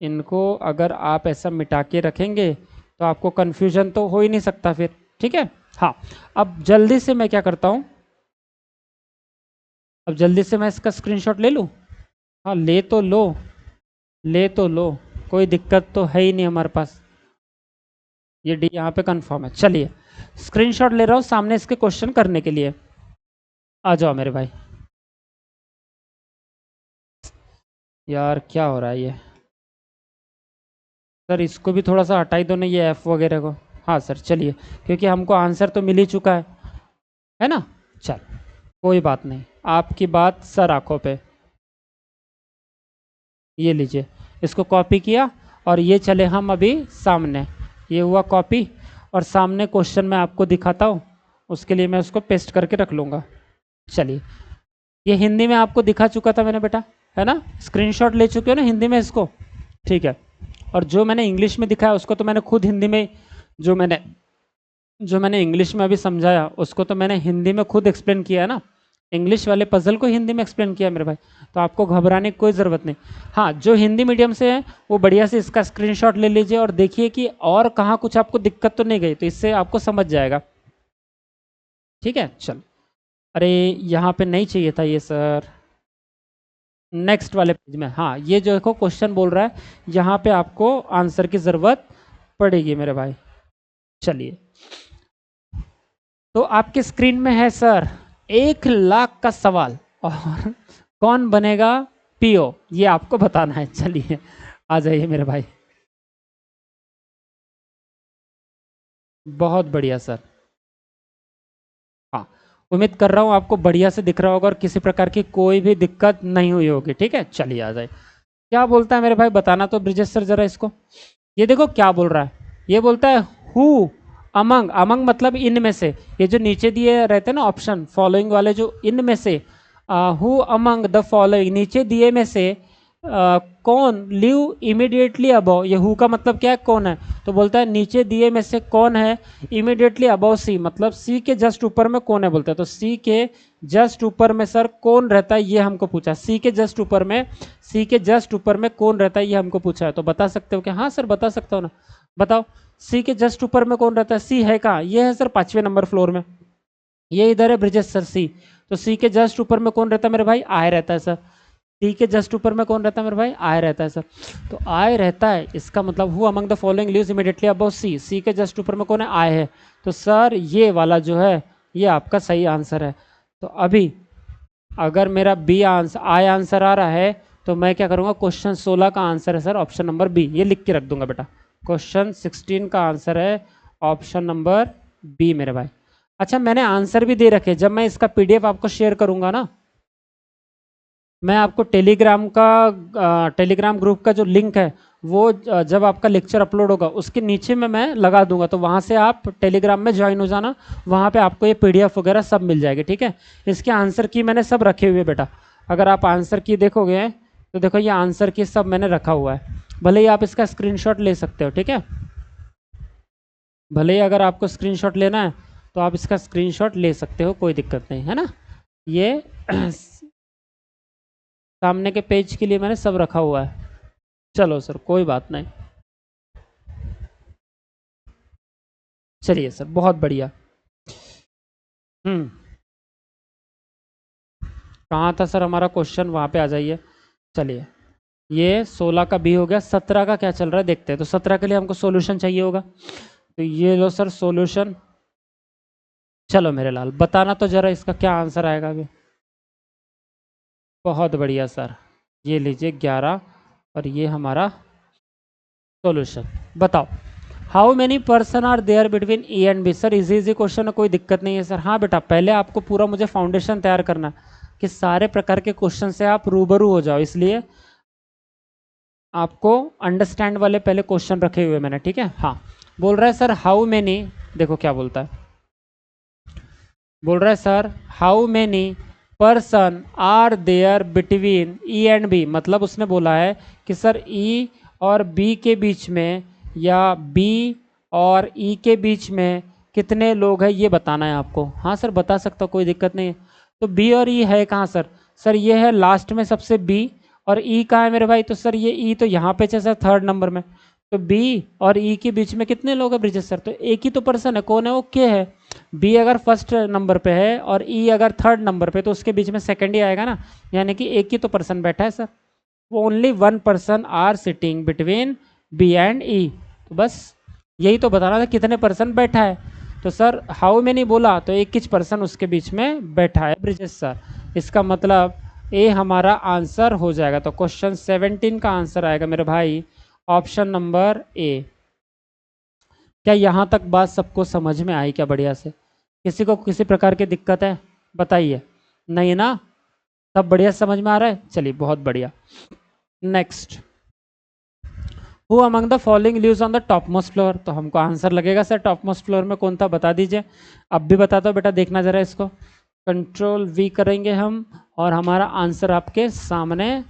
इनको अगर आप ऐसा मिटा के रखेंगे तो आपको कन्फ्यूजन तो हो ही नहीं सकता फिर, ठीक है? हाँ, अब जल्दी से मैं क्या करता हूँ, अब जल्दी से मैं इसका स्क्रीनशॉट ले लूँ। हाँ ले तो लो, ले तो लो, कोई दिक्कत तो है ही नहीं हमारे पास। ये डी यहाँ पे कंफर्म है। चलिए स्क्रीनशॉट ले रहा हूँ सामने इसके क्वेश्चन करने के लिए। आ जाओ मेरे भाई। यार क्या हो रहा है ये? सर इसको भी थोड़ा सा हटाई दो ना, ये एफ वगैरह को। हाँ सर चलिए, क्योंकि हमको आंसर तो मिल ही चुका है ना? चल कोई बात नहीं, आपकी बात सर आंखों पे। ये लीजिए, इसको कॉपी किया और ये चले हम अभी सामने। ये हुआ कॉपी, और सामने क्वेश्चन मैं आपको दिखाता हूँ, उसके लिए मैं उसको पेस्ट करके रख लूँगा। चलिए, ये हिंदी में आपको दिखा चुका था मैंने बेटा, है ना? स्क्रीनशॉट ले चुके हो ना हिंदी में इसको? ठीक है। और जो मैंने इंग्लिश में दिखाया उसको तो मैंने खुद हिंदी में, जो मैंने इंग्लिश में अभी समझाया उसको तो मैंने हिंदी में खुद एक्सप्लेन किया है ना। इंग्लिश वाले पजल को हिंदी में एक्सप्लेन किया मेरे भाई, तो आपको घबराने की कोई ज़रूरत नहीं। हाँ, जो हिंदी मीडियम से है वो बढ़िया से इसका स्क्रीनशॉट ले लीजिए और देखिए कि और कहाँ कुछ आपको दिक्कत तो नहीं गई, तो इससे आपको समझ जाएगा। ठीक है, चल। अरे यहाँ पे नहीं चाहिए था ये सर, नेक्स्ट वाले पेज में। हाँ, ये जो देखो क्वेश्चन बोल रहा है, यहाँ पे आपको आंसर की ज़रूरत पड़ेगी मेरे भाई। चलिए, तो आपके स्क्रीन में है सर 1 लाख का सवाल, और कौन बनेगा पीओ ये आपको बताना है। चलिए आ जाइए मेरे भाई। बहुत बढ़िया सर। हाँ, उम्मीद कर रहा हूँ आपको बढ़िया से दिख रहा होगा और किसी प्रकार की कोई भी दिक्कत नहीं हुई होगी। ठीक है, चलिए आ जाए। क्या बोलता है मेरे भाई, बताना तो ब्रिजेश सर जरा इसको। ये देखो क्या बोल रहा है, ये बोलता है हु अमंग, अमंग मतलब इनमें से, ये जो नीचे दिए रहते हैं ना ऑप्शन फॉलोइंग वाले, जो इनमें से, हु अमंग द फॉलोइंग, नीचे दिए में से कौन लिव इमीडिएटली अबव, ये हु का मतलब क्या है, कौन है, तो बोलता है नीचे दिए में से कौन है इमीडिएटली अबव सी, मतलब सी के जस्ट ऊपर में कौन है बोलता है, तो सी के जस्ट ऊपर में सर कौन रहता है ये हमको पूछा, सी के जस्ट ऊपर में, सी के जस्ट ऊपर में कौन रहता है ये हमको पूछा है, तो बता सकते हो क्या, हाँ सर बता सकता हूँ ना, बताओ सी के जस्ट ऊपर में कौन रहता है, सी है कहाँ, ये है सर 5वें नंबर फ्लोर में, ये इधर है ब्रिजेश सर सी, तो सी के जस्ट ऊपर में कौन रहता है मेरे भाई, आय रहता है सर, सी के जस्ट ऊपर में कौन रहता है मेरे भाई, आय रहता है सर, तो आय रहता है इसका मतलब who among the following lives immediately above C, C के जस्ट ऊपर में कौन है, आय है, तो सर ये वाला जो है ये आपका सही आंसर है। तो अभी अगर मेरा बी आंसर आय आंसर आ रहा है तो मैं क्या करूँगा, क्वेश्चन 16 का आंसर है सर ऑप्शन नंबर बी, ये लिख के रख दूंगा बेटा, क्वेश्चन 16 का आंसर है ऑप्शन नंबर बी मेरे भाई। अच्छा मैंने आंसर भी दे रखे, जब मैं इसका पीडीएफ आपको शेयर करूंगा ना, मैं आपको टेलीग्राम ग्रुप का जो लिंक है वो जब आपका लेक्चर अपलोड होगा उसके नीचे में मैं लगा दूंगा, तो वहाँ से आप टेलीग्राम में ज्वाइन हो जाना, वहाँ पे आपको ये पीडीएफ वगैरह सब मिल जाएगी, ठीक है। इसके आंसर की मैंने सब रखे हुए बेटा, अगर आप आंसर की देखोगे तो देखो ये आंसर की सब मैंने रखा हुआ है, भले ही आप इसका स्क्रीनशॉट ले सकते हो, ठीक है, भले ही अगर आपको स्क्रीनशॉट लेना है तो आप इसका स्क्रीनशॉट ले सकते हो, कोई दिक्कत नहीं है ना, ये सामने के पेज के लिए मैंने सब रखा हुआ है। चलो सर कोई बात नहीं, चलिए सर बहुत बढ़िया। कहाँ था सर हमारा क्वेश्चन, वहाँ पे आ जाइए। चलिए ये 16 का बी हो गया, 17 का क्या चल रहा है देखते हैं, तो 17 के लिए हमको सॉल्यूशन चाहिए होगा, तो ये लो सर सॉल्यूशन। चलो मेरे लाल बताना तो जरा इसका क्या आंसर आएगा अभी। बहुत बढ़िया सर, ये लीजिए 11 और ये हमारा सॉल्यूशन। बताओ how many person are there between A and B, sir easy easy question है, कोई दिक्कत नहीं है सर। हाँ बेटा पहले आपको पूरा मुझे फाउंडेशन तैयार करना है कि सारे प्रकार के क्वेश्चन से आप रूबरू हो जाओ, इसलिए आपको अंडरस्टैंड वाले पहले क्वेश्चन रखे हुए मैंने, ठीक है। हाँ बोल रहा है सर हाउ मेनी, देखो क्या बोलता है, बोल रहा है sir how many person are there between E and B, मतलब उसने बोला है कि सर ई और बी के बीच में या बी और ई के बीच में कितने लोग हैं ये बताना है आपको। हाँ सर बता सकता हूँ, कोई दिक्कत नहीं है। तो बी और ई है कहाँ सर, सर ये है लास्ट में सबसे बी, और ई कहाँ है मेरे भाई, तो सर ये ई तो यहाँ पे सर 3rd नंबर में, तो बी और ई के बीच में कितने लोग हैं ब्रिजेश सर, तो एक ही तो पर्सन है, कौन है, वो के है। बी अगर 1st नंबर पे है और ई अगर 3rd नंबर पे, तो उसके बीच में 2nd ही आएगा ना, यानी कि एक ही तो पर्सन बैठा है सर, वो only 1 person are sitting between B and E, तो बस यही तो बताना था कितने पर्सन बैठा है, तो सर हाउ मैनी बोला तो एक किच पर्सन उसके बीच में बैठा है ब्रिजेश सर, इसका मतलब ए हमारा आंसर हो जाएगा। तो क्वेश्चन 17 का आंसर आएगा मेरे भाई ऑप्शन नंबर ए। क्या यहाँ तक बात सबको समझ में आई क्या बढ़िया से, किसी को किसी प्रकार की दिक्कत है बताइए, नहीं ना, सब बढ़िया समझ में आ रहा है, चलिए बहुत बढ़िया। Next, who among the following lives on the top most floor, तो हमको आंसर लगेगा सर टॉप मोस्ट फ्लोर में कौन था बता दीजिए। अब भी बताता हूँ बेटा, देखना जरा इसको, कंट्रोल वी करेंगे हम और हमारा आंसर आपके सामने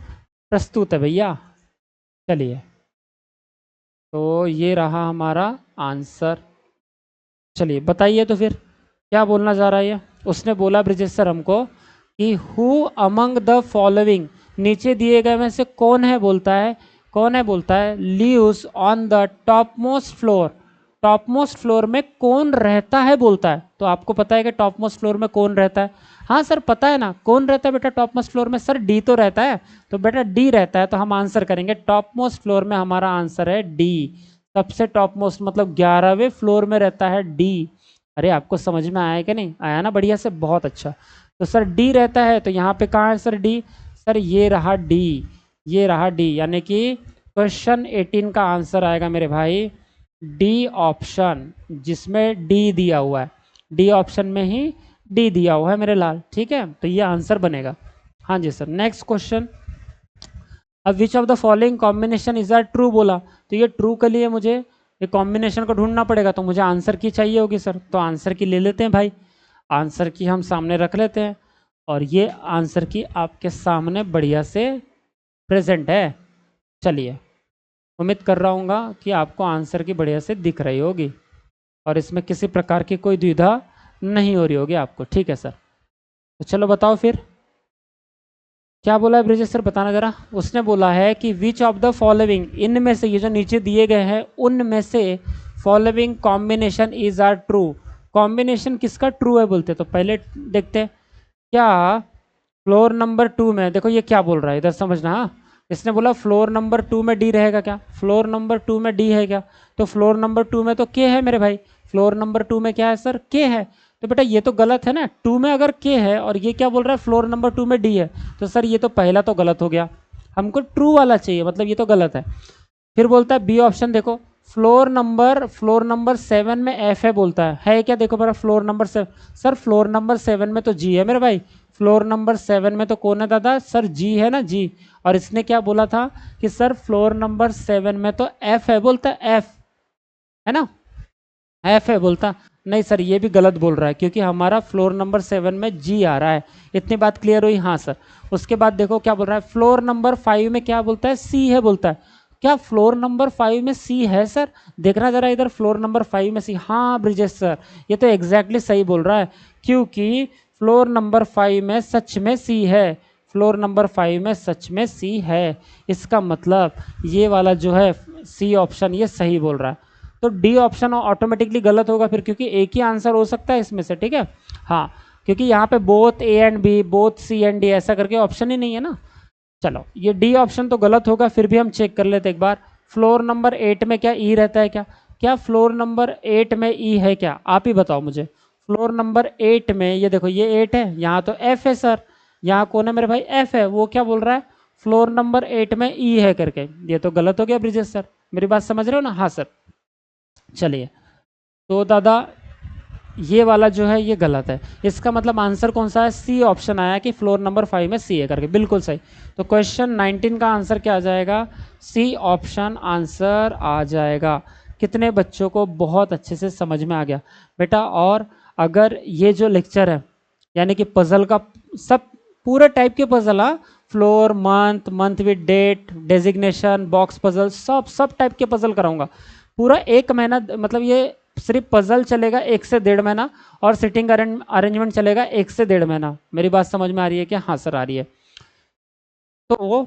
प्रस्तुत है भैया। चलिए तो ये रहा हमारा आंसर, चलिए बताइए तो फिर क्या बोलना चाह रहा है ये। उसने बोला ब्रिजेश सर हमको कि हु अमंग द फॉलोइंग, नीचे दिए गए में से कौन है बोलता है, कौन है बोलता है, lives on the top most floor, top most floor में कौन रहता है बोलता है। तो आपको पता है कि टॉप मोस्ट फ्लोर में कौन रहता है, हाँ सर पता है ना कौन रहता है बेटा टॉप मोस्ट फ्लोर में, सर डी तो रहता है, तो बेटा डी रहता है, तो हम आंसर करेंगे टॉप मोस्ट फ्लोर में, हमारा आंसर है डी, सबसे टॉप मोस्ट मतलब 11वें फ्लोर में रहता है डी। अरे आपको समझ में आया कि नहीं आया ना, बढ़िया से, बहुत अच्छा। तो सर डी रहता है, तो यहाँ पे कहाँ है सर डी, सर ये रहा डी, ये रहा डी, यानी कि क्वेश्चन 18 का आंसर आएगा मेरे भाई डी ऑप्शन, जिसमें डी दिया हुआ है, डी ऑप्शन में ही डी दिया हुआ है मेरे लाल, ठीक है, तो ये आंसर बनेगा। हाँ जी सर, नेक्स्ट क्वेश्चन, अब which of the following combination is are true बोला, तो ये ट्रू के लिए मुझे ये कॉम्बिनेशन को ढूंढना पड़ेगा, तो मुझे आंसर की चाहिए होगी सर, तो आंसर की ले लेते हैं भाई, आंसर की हम सामने रख लेते हैं और ये आंसर की आपके सामने बढ़िया से प्रेजेंट है। चलिए, उम्मीद कर रहा हूँ कि आपको आंसर की बढ़िया से दिख रही होगी और इसमें किसी प्रकार की कोई दुविधा नहीं हो रही होगी आपको। ठीक है सर, तो चलो बताओ फिर क्या बोला है ब्रिजेश सर, बताना जरा। उसने बोला है कि विच ऑफ द फॉलोइंग, इनमें से, ये जो नीचे दिए गए हैं उनमें से following combination is are true. Combination किसका ट्रू है बोलते, तो पहले देखते हैं क्या फ्लोर नंबर 2 में, देखो ये क्या बोल रहा है इधर समझना। हाँ, इसने बोला फ्लोर नंबर 2 में डी रहेगा क्या, फ्लोर नंबर 2 में डी है क्या, तो फ्लोर नंबर 2 में तो के है मेरे भाई, फ्लोर नंबर 2 में क्या है सर, के है। तो बेटा ये तो गलत है ना, 2 में अगर के है और ये क्या बोल रहा है फ्लोर नंबर 2 में डी है, तो सर ये तो पहला तो गलत हो गया, हमको ट्रू वाला चाहिए, मतलब ये तो गलत है। फिर बोलता है बी ऑप्शन देखो, फ्लोर नंबर 7 में एफ है बोलता है क्या, देखो मेरा floor number 7, sir floor number 7 में तो जी है मेरे भाई, फ्लोर नंबर 7 में तो कौन है दादा, सर जी है ना, जी। और इसने क्या बोला था कि सर फ्लोर नंबर 7 में तो एफ है बोलता है, एफ है ना, एफ है बोलता, नहीं सर ये भी गलत बोल रहा है क्योंकि हमारा फ्लोर नंबर 7 में जी आ रहा है। इतनी बात क्लियर हुई, हाँ सर। उसके बाद देखो क्या बोल रहा है, फ्लोर नंबर 5 में क्या बोलता है, सी है बोलता है, क्या फ्लोर नंबर 5 में सी है सर, देखना जरा इधर, फ्लोर नंबर 5 में सी, हाँ ब्रिजेश सर ये तो एग्जैक्टली सही बोल रहा है, क्योंकि फ्लोर नंबर 5 में सच में सी है, फ्लोर नंबर 5 में सच में सी है, इसका मतलब ये वाला जो है सी ऑप्शन ये सही बोल रहा है। तो डी ऑप्शन ऑटोमेटिकली गलत होगा फिर, क्योंकि एक ही आंसर हो सकता है इसमें से, ठीक है। हाँ, क्योंकि यहाँ पे both A and B, both C and D ऐसा करके ऑप्शन ही नहीं है ना। चलो ये डी ऑप्शन तो गलत होगा, फिर भी हम चेक कर लेते एक बार। फ्लोर नंबर 8 में क्या ई रहता है क्या, क्या फ्लोर नंबर 8 में ई है क्या, आप ही बताओ मुझे। फ्लोर नंबर 8 में ये देखो ये 8 है, यहाँ तो एफ है सर, यहाँ कौन है मेरे भाई, एफ है, वो क्या बोल रहा है फ्लोर नंबर 8 में ई है करके, ये तो गलत हो गया ब्रिजेश सर, मेरी बात समझ रहे हो ना, हाँ सर। चलिए, तो दादा ये वाला जो है ये गलत है, इसका मतलब आंसर कौन सा है, सी ऑप्शन आया कि फ्लोर नंबर 5 में सी है करके, बिल्कुल सही। तो क्वेश्चन 19 का आंसर क्या आ जाएगा, सी ऑप्शन आंसर आ जाएगा। कितने बच्चों को बहुत अच्छे से समझ में आ गया बेटा। और अगर ये जो लेक्चर है यानी कि पजल का सब पूरे टाइप के पजल, हाँ, floor, month, month with date, designation, box puzzle, सब टाइप के पजल कराऊंगा पूरा 1 महीना, मतलब ये सिर्फ पजल चलेगा 1 से 1.5 महीना और सिटिंग अरेंजमेंट चलेगा 1 से 1.5 महीना। मेरी बात समझ में आ रही है क्या, हाँ सर आ रही है। तो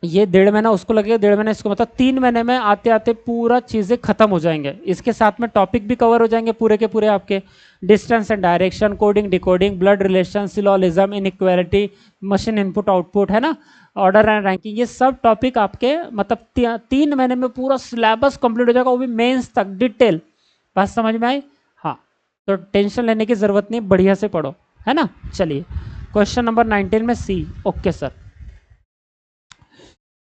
ये 1.5 महीना उसको लगेगा, 1.5 महीना इसको, मतलब 3 महीने में आते आते पूरा चीज़ें खत्म हो जाएंगे, इसके साथ में टॉपिक भी कवर हो जाएंगे पूरे के पूरे आपके, distance and direction, coding decoding, blood relation, syllogism, inequality, machine input output, है ना, ऑर्डर एंड रैंकिंग, ये सब टॉपिक आपके मतलब 3 महीने में पूरा सिलेबस कंप्लीट हो जाएगा, वो भी मेंस तक डिटेल। बात समझ में आई, हाँ। तो टेंशन लेने की जरूरत नहीं, बढ़िया से पढ़ो, है ना। चलिए, क्वेश्चन नंबर 19 में सी, ओके सर।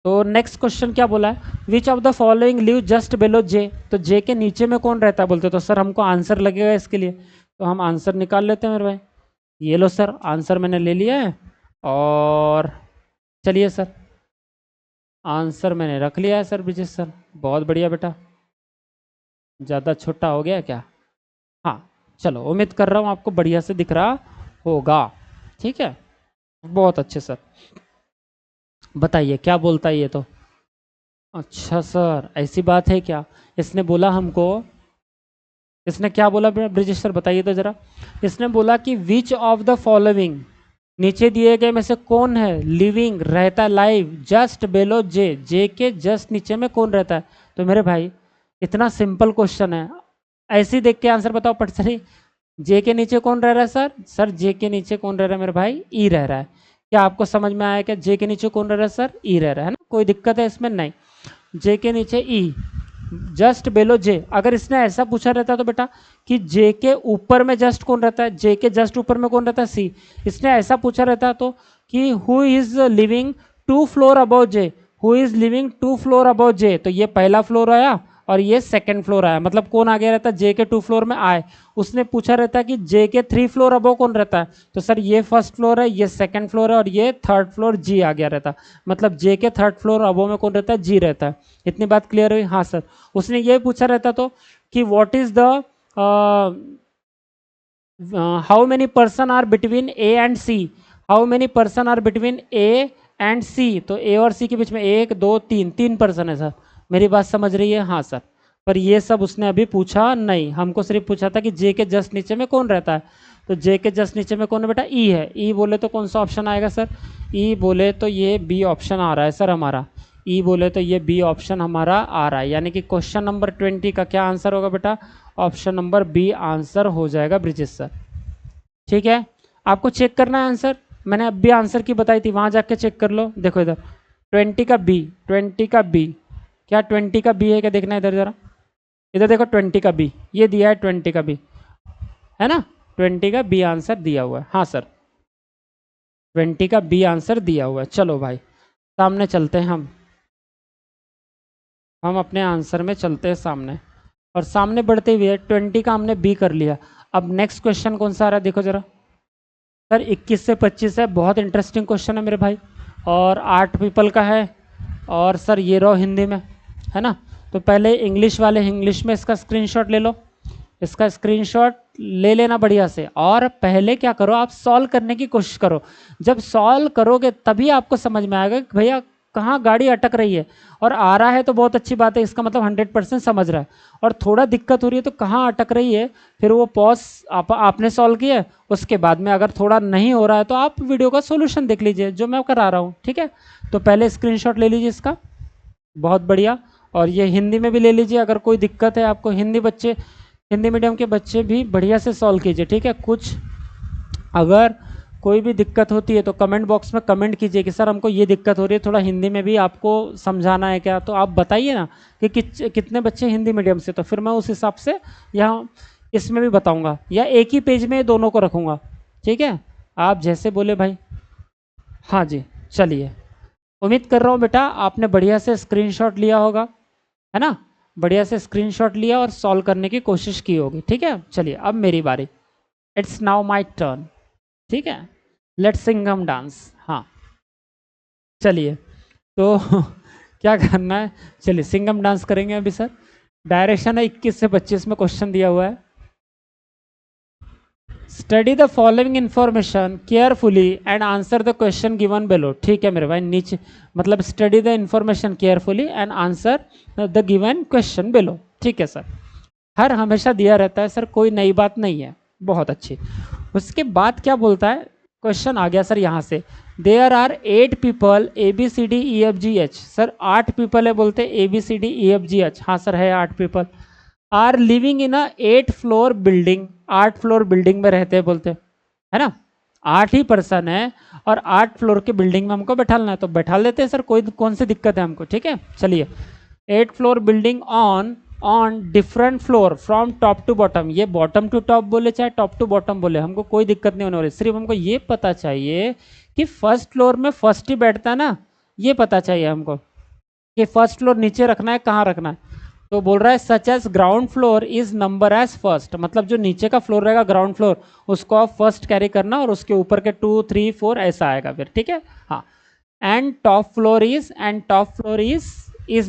तो नेक्स्ट क्वेश्चन क्या बोला है, which of the following live just below J, तो जे के नीचे में कौन रहता है बोलते, तो सर हमको आंसर लगेगा इसके लिए, तो हम आंसर निकाल लेते हैं मेरे भाई। ये लो सर, आंसर मैंने ले लिया है, और चलिए सर आंसर मैंने रख लिया है सर ब्रिजेश सर, बहुत बढ़िया बेटा। ज़्यादा छोटा हो गया क्या, हाँ चलो, उम्मीद कर रहा हूँ आपको बढ़िया से दिख रहा होगा, ठीक है, बहुत अच्छे सर। बताइए क्या बोलता है ये तो, अच्छा सर ऐसी बात है क्या, इसने बोला हमको, इसने क्या बोला ब्रिजेश सर बताइए तो जरा। इसने बोला कि विच ऑफ द फॉलोइंग, नीचे दिए गए में से कौन है लिविंग, रहता है लाइव जस्ट बेलो जे, जे के जस्ट नीचे में कौन रहता है। तो मेरे भाई इतना सिंपल क्वेश्चन है, ऐसे ही देख के आंसर बताओ पट सही। जे के नीचे कौन रह रहा है सर, सर जे के नीचे कौन रह रहा है मेरे भाई, ई रह रहा है। क्या आपको समझ में आया क्या, जे के नीचे कौन रह रहा है सर, ई रह रहा है ना, कोई दिक्कत है इसमें, नहीं। जे के नीचे ई, जस्ट बेलो जे, अगर इसने ऐसा पूछा रहता तो बेटा कि जे के ऊपर में जस्ट कौन रहता है, जे के जस्ट ऊपर में कौन रहता है, सी। इसने ऐसा पूछा रहता तो कि who is living 2 floor above J, who is living 2 floor above J, तो ये पहला फ्लोर आया और ये सेकंड फ्लोर आया, मतलब कौन आ गया रहता, जे के 2 फ्लोर में आए। उसने पूछा रहता कि जे के 3 फ्लोर अबव कौन रहता है, तो सर ये फर्स्ट फ्लोर है, ये सेकंड फ्लोर है और ये थर्ड फ्लोर, जी आ गया रहता, मतलब जे के 3rd फ्लोर अबव में कौन रहता है, जी रहता है। इतनी बात क्लियर हुई, हाँ सर। उसने ये पूछा रहता तो कि what is the how many person are between A and C, how many person are between A and C, तो ए और सी के बीच में 1 2 3 3 पर्सन है सर। मेरी बात समझ रही है? हाँ सर। पर ये सब उसने अभी पूछा नहीं, हमको सिर्फ पूछा था कि जे के जस्ट नीचे में कौन रहता है। तो जे के जस्ट नीचे में कौन है बेटा? ई है। ई बोले तो कौन सा ऑप्शन आएगा सर? ई बोले तो ये बी ऑप्शन आ रहा है सर हमारा। ई बोले तो ये बी ऑप्शन हमारा आ रहा है, यानी कि क्वेश्चन नंबर 20 का क्या आंसर होगा बेटा? ऑप्शन नंबर बी आंसर हो जाएगा ब्रिजेश सर। ठीक है, आपको चेक करना है आंसर, मैंने अब भी आंसर की बताई थी, वहां जाके चेक कर लो। देखो इधर 20 का बी, 20 का बी, क्या 20 का बी है क्या? देखना इधर जरा, इधर देखो 20 का बी, ये दिया है 20 का बी, है ना? 20 का बी आंसर दिया हुआ है। हाँ सर, 20 का बी आंसर दिया हुआ है। चलो भाई सामने चलते हैं हम अपने आंसर में चलते हैं सामने। और सामने बढ़ते हुए 20 का हमने बी कर लिया। अब नेक्स्ट क्वेश्चन कौन सा आ रहा है देखो जरा सर। 21 से 25 है, बहुत इंटरेस्टिंग क्वेश्चन है मेरे भाई, और 8 पीपल का है। और सर ये रहो हिंदी में, है ना? तो पहले इंग्लिश वाले इंग्लिश में इसका स्क्रीनशॉट ले लो, इसका स्क्रीनशॉट ले लेना बढ़िया से। और पहले क्या करो, आप सॉल्व करने की कोशिश करो। जब सॉल्व करोगे तभी आपको समझ में आएगा कि भैया कहाँ गाड़ी अटक रही है। और आ रहा है तो बहुत अच्छी बात है, इसका मतलब 100% समझ रहा है। और थोड़ा दिक्कत हो रही है तो कहाँ अटक रही है, फिर वो पॉज आपने सॉल्व किया, उसके बाद में अगर थोड़ा नहीं हो रहा है तो आप वीडियो का सोल्यूशन देख लीजिए जो मैं करा रहा हूँ। ठीक है, तो पहले स्क्रीनशॉट ले लीजिए इसका, बहुत बढ़िया। और ये हिंदी में भी ले लीजिए, अगर कोई दिक्कत है आपको, हिंदी मीडियम के बच्चे भी बढ़िया से सॉल्व कीजिए। ठीक है, कुछ अगर कोई भी दिक्कत होती है तो कमेंट बॉक्स में कमेंट कीजिए कि सर हमको ये दिक्कत हो रही है, थोड़ा हिंदी में भी आपको समझाना है क्या, तो आप बताइए ना कि कितने बच्चे हिंदी मीडियम से, तो फिर मैं उस हिसाब से यहाँ इसमें भी बताऊँगा, या एक ही पेज में दोनों को रखूँगा। ठीक है, आप जैसे बोले भाई। हाँ जी, चलिए, उम्मीद कर रहा हूँ बेटा आपने बढ़िया से स्क्रीनशॉट लिया होगा, है ना? बढ़िया से स्क्रीनशॉट लिया और सॉल्व करने की कोशिश की होगी। ठीक है, चलिए अब मेरी बारी। It's now my turn. ठीक है, लेट्स सिंगम डांस। हाँ चलिए, तो क्या करना है, चलिए सिंगम डांस करेंगे अभी सर। डायरेक्शन है 21 से 25 में क्वेश्चन दिया हुआ है। Study the following information carefully and answer the question given below. ठीक है मेरे भाई, नीचे मतलब study the information carefully and answer the given question below. ठीक है सर, हर हमेशा दिया रहता है सर, कोई नई बात नहीं है। बहुत अच्छी। उसके बाद क्या बोलता है, क्वेश्चन आ गया सर यहाँ से, there are 8 people ABCDEFGH। Sir 8 people है बोलते ABCDEFGH। हाँ सर है 8 people. Are living in a 8 floor building. 8 floor building में रहते हैं बोलते, है ना? 8 ही पर्सन है और 8 फ्लोर की बिल्डिंग में हमको बैठाना है, तो बैठा लेते हैं सर, कोई कौन सी दिक्कत है हमको। ठीक है, चलिए 8 floor building on different floor from top to bottom. ये बॉटम टू टॉप बोले चाहे टॉप टू बॉटम बोले, हमको कोई दिक्कत नहीं होने वाली, सिर्फ हमको ये पता चाहिए कि फर्स्ट फ्लोर में फर्स्ट ही बैठता है ना, ये पता चाहिए हमको कि फर्स्ट फ्लोर नीचे रखना है कहाँ रखना है। तो बोल रहा है such as ground floor is number as first, मतलब जो नीचे का फ्लोर रहेगा ग्राउंड फ्लोर, उसको आप फर्स्ट कैरी करना और उसके ऊपर के 2 3 4 ऐसा आएगा फिर। ठीक है, हाँ। And top floor is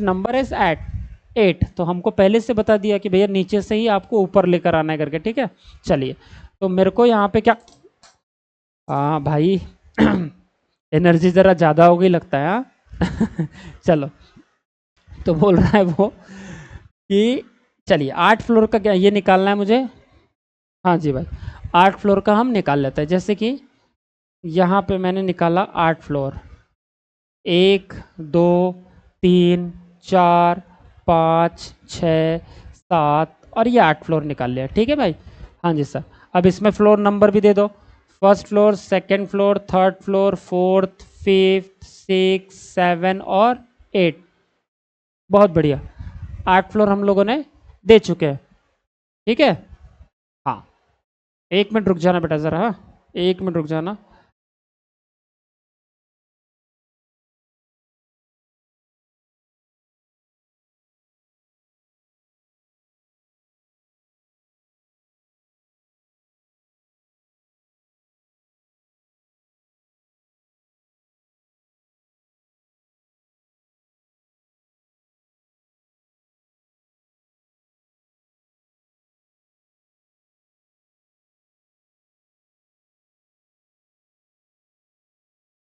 number is eight 8। तो हमको पहले से बता दिया कि भैया नीचे से ही आपको ऊपर लेकर आना है करके। ठीक है, चलिए, तो मेरे को यहाँ पे क्या, हाँ भाई एनर्जी ज़रा ज़्यादा हो गई लगता है, हाँ चलो, तो बोल रहा है वो कि चलिए 8 फ्लोर का क्या ये निकालना है मुझे। हाँ जी भाई, 8 फ्लोर का हम निकाल लेते हैं, जैसे कि यहाँ पे मैंने निकाला 8 फ्लोर, 1 2 3 4 5 6 7, और ये 8 फ्लोर निकाल लिया। ठीक है भाई, हाँ जी सर। अब इसमें फ्लोर नंबर भी दे दो, first floor, second floor, third floor, fourth, fifth, six, 7 और 8। बहुत बढ़िया, 8 फ्लोर हम लोगों ने दे चुके हैं। ठीक है, हाँ 1 मिनट रुक जाना बेटा ज़रा, हाँ 1 मिनट रुक जाना।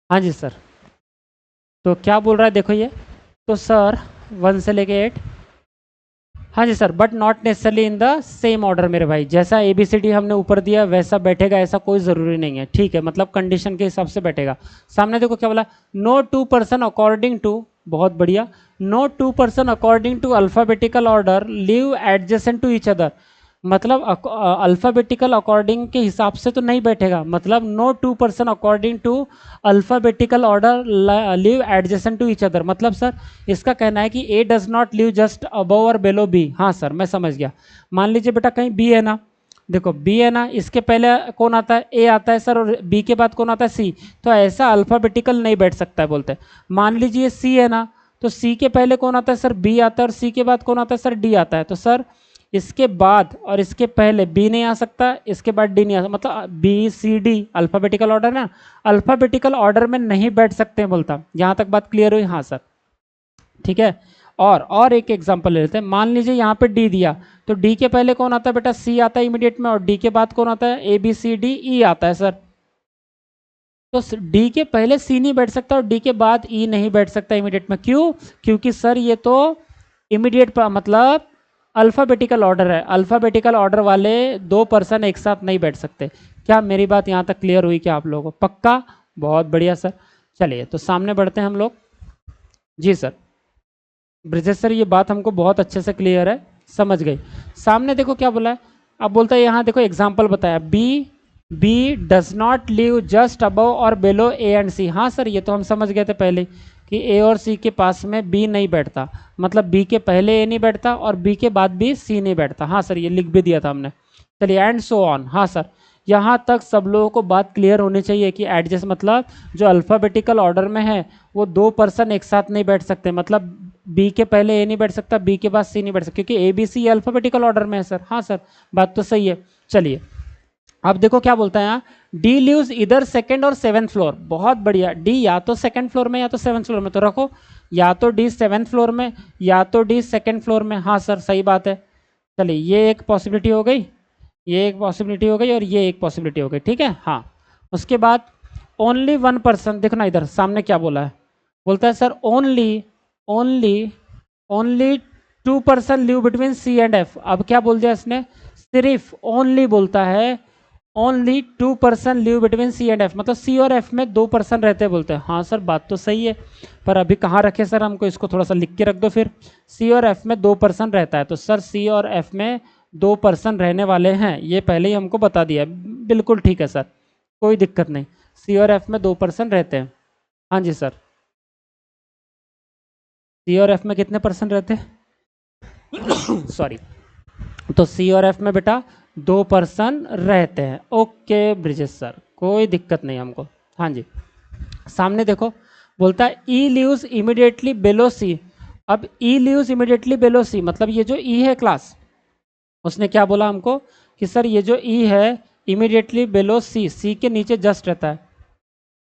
हाँ जी सर, तो क्या बोल रहा है देखो ये, तो सर 1 से लेके 8, हाँ जी sir, but not necessarily in the same order मेरे भाई, जैसा ABCD हमने ऊपर दिया वैसा बैठेगा ऐसा कोई ज़रूरी नहीं है, ठीक है, मतलब कंडीशन के हिसाब से बैठेगा। सामने देखो क्या बोला, नो 2 पर्सन अकॉर्डिंग टू, बहुत बढ़िया, no 2 person according to alphabetical order live adjacent to each other, मतलब अल्फ़ाबेटिकल अकॉर्डिंग के हिसाब से तो नहीं बैठेगा, मतलब no 2 person according to alphabetical order live adjacent to each other, मतलब सर इसका कहना है कि A does not live just above और बेलो B। हाँ सर मैं समझ गया। मान लीजिए बेटा कहीं B है ना, देखो B है ना, इसके पहले कौन आता है, A आता है सर, और B के बाद कौन आता है, C, तो ऐसा अल्फ़ाबेटिकल नहीं बैठ सकता है बोलते हैं। मान लीजिए C है ना, तो C के पहले कौन आता है सर, B आता है, और C के बाद कौन आता है सर, D आता है, तो सर इसके बाद और इसके पहले बी नहीं आ सकता, इसके बाद डी नहीं आ सकता, मतलब BCD अल्फ़ाबेटिकल ऑर्डर ना, अल्फ़ाबेटिकल ऑर्डर में नहीं बैठ सकते हैं बोलता। यहाँ तक बात क्लियर हुई? हाँ सर ठीक है। और एक एग्जांपल ले लेते हैं, मान लीजिए यहाँ पे डी दिया, तो डी के पहले कौन आता है बेटा, सी आता है इमीडिएट में, और डी के बाद कौन आता है, ABCDE आता है सर। तो डी के पहले सी नहीं बैठ सकता और डी के बाद ई नहीं बैठ सकता इमीडिएट में, क्यों? क्योंकि सर ये तो इमीडिएट मतलब अल्फ़ाबेटिकल ऑर्डर है, अल्फ़ाबेटिकल ऑर्डर वाले 2 पर्सन एक साथ नहीं बैठ सकते। क्या मेरी बात यहाँ तक क्लियर हुई क्या आप लोगों को? पक्का? बहुत बढ़िया सर। चलिए तो सामने बढ़ते हैं हम लोग। जी सर, ब्रिजेश सर ये बात हमको बहुत अच्छे से क्लियर है, समझ गई। सामने देखो क्या बोला है, अब बोलता है यहाँ देखो एग्जाम्पल बताया, B does not live just above और बिलो A एंड C। हाँ सर ये तो हम समझ गए थे पहले कि A और C के पास में B नहीं बैठता, मतलब B के पहले A नहीं बैठता और B के बाद भी C नहीं बैठता। हाँ सर ये लिख भी दिया था हमने। चलिए एंड सो ऑन। हाँ सर यहाँ तक सब लोगों को बात क्लियर होनी चाहिए कि एडजस्ट मतलब जो अल्फ़ाबेटिकल ऑर्डर में है वो 2 पर्सन एक साथ नहीं बैठ सकते, मतलब बी के पहले ए नहीं बैठ सकता, बी के बाद सी नहीं बैठ सकता, क्योंकि ABC अल्फ़ाबेटिकल ऑर्डर में है सर। हाँ सर बात तो सही है। चलिए अब देखो क्या बोलता है यहाँ, डी लिव्स इधर सेकंड और 7th फ्लोर। बहुत बढ़िया, डी या तो 2nd फ्लोर में या तो 7th फ्लोर में, तो रखो या तो डी 7th फ्लोर में या तो डी 2nd फ्लोर में। हाँ सर सही बात है। चलिए ये एक पॉसिबिलिटी हो गई, ये एक पॉसिबिलिटी हो गई और ये एक पॉसिबिलिटी हो गई, ठीक है। हाँ उसके बाद ओनली 1 पर्सन, देखो ना इधर सामने क्या बोला है, बोलता है sir only only only 2 person live between C and F। अब क्या बोल दिया इसने, सिर्फ ओनली बोलता है, only 2 person live between C and F, मतलब C और F में 2 पर्सन रहते हैं बोलते हैं। हाँ सर बात तो सही है, पर अभी कहाँ रखे सर, हमको इसको थोड़ा सा लिख के रख दो फिर। C और F में 2 पर्सन रहता है, तो सर C और F में 2 पर्सन रहने वाले हैं, ये पहले ही हमको बता दिया। बिल्कुल ठीक है सर, कोई दिक्कत नहीं, C और F में 2 पर्सन रहते हैं। हाँ जी सर, C और F में कितने पर्सन रहते हैं सॉरी, तो C और F में बेटा 2 पर्सन रहते हैं। ओके ब्रिजेश सर कोई दिक्कत नहीं हमको। हाँ जी सामने देखो बोलता है E leaves immediately below C। अब E leaves immediately below C मतलब ये जो E है क्लास, उसने क्या बोला हमको कि सर ये जो E है इमीडिएटली बिलो C, C के नीचे जस्ट रहता है।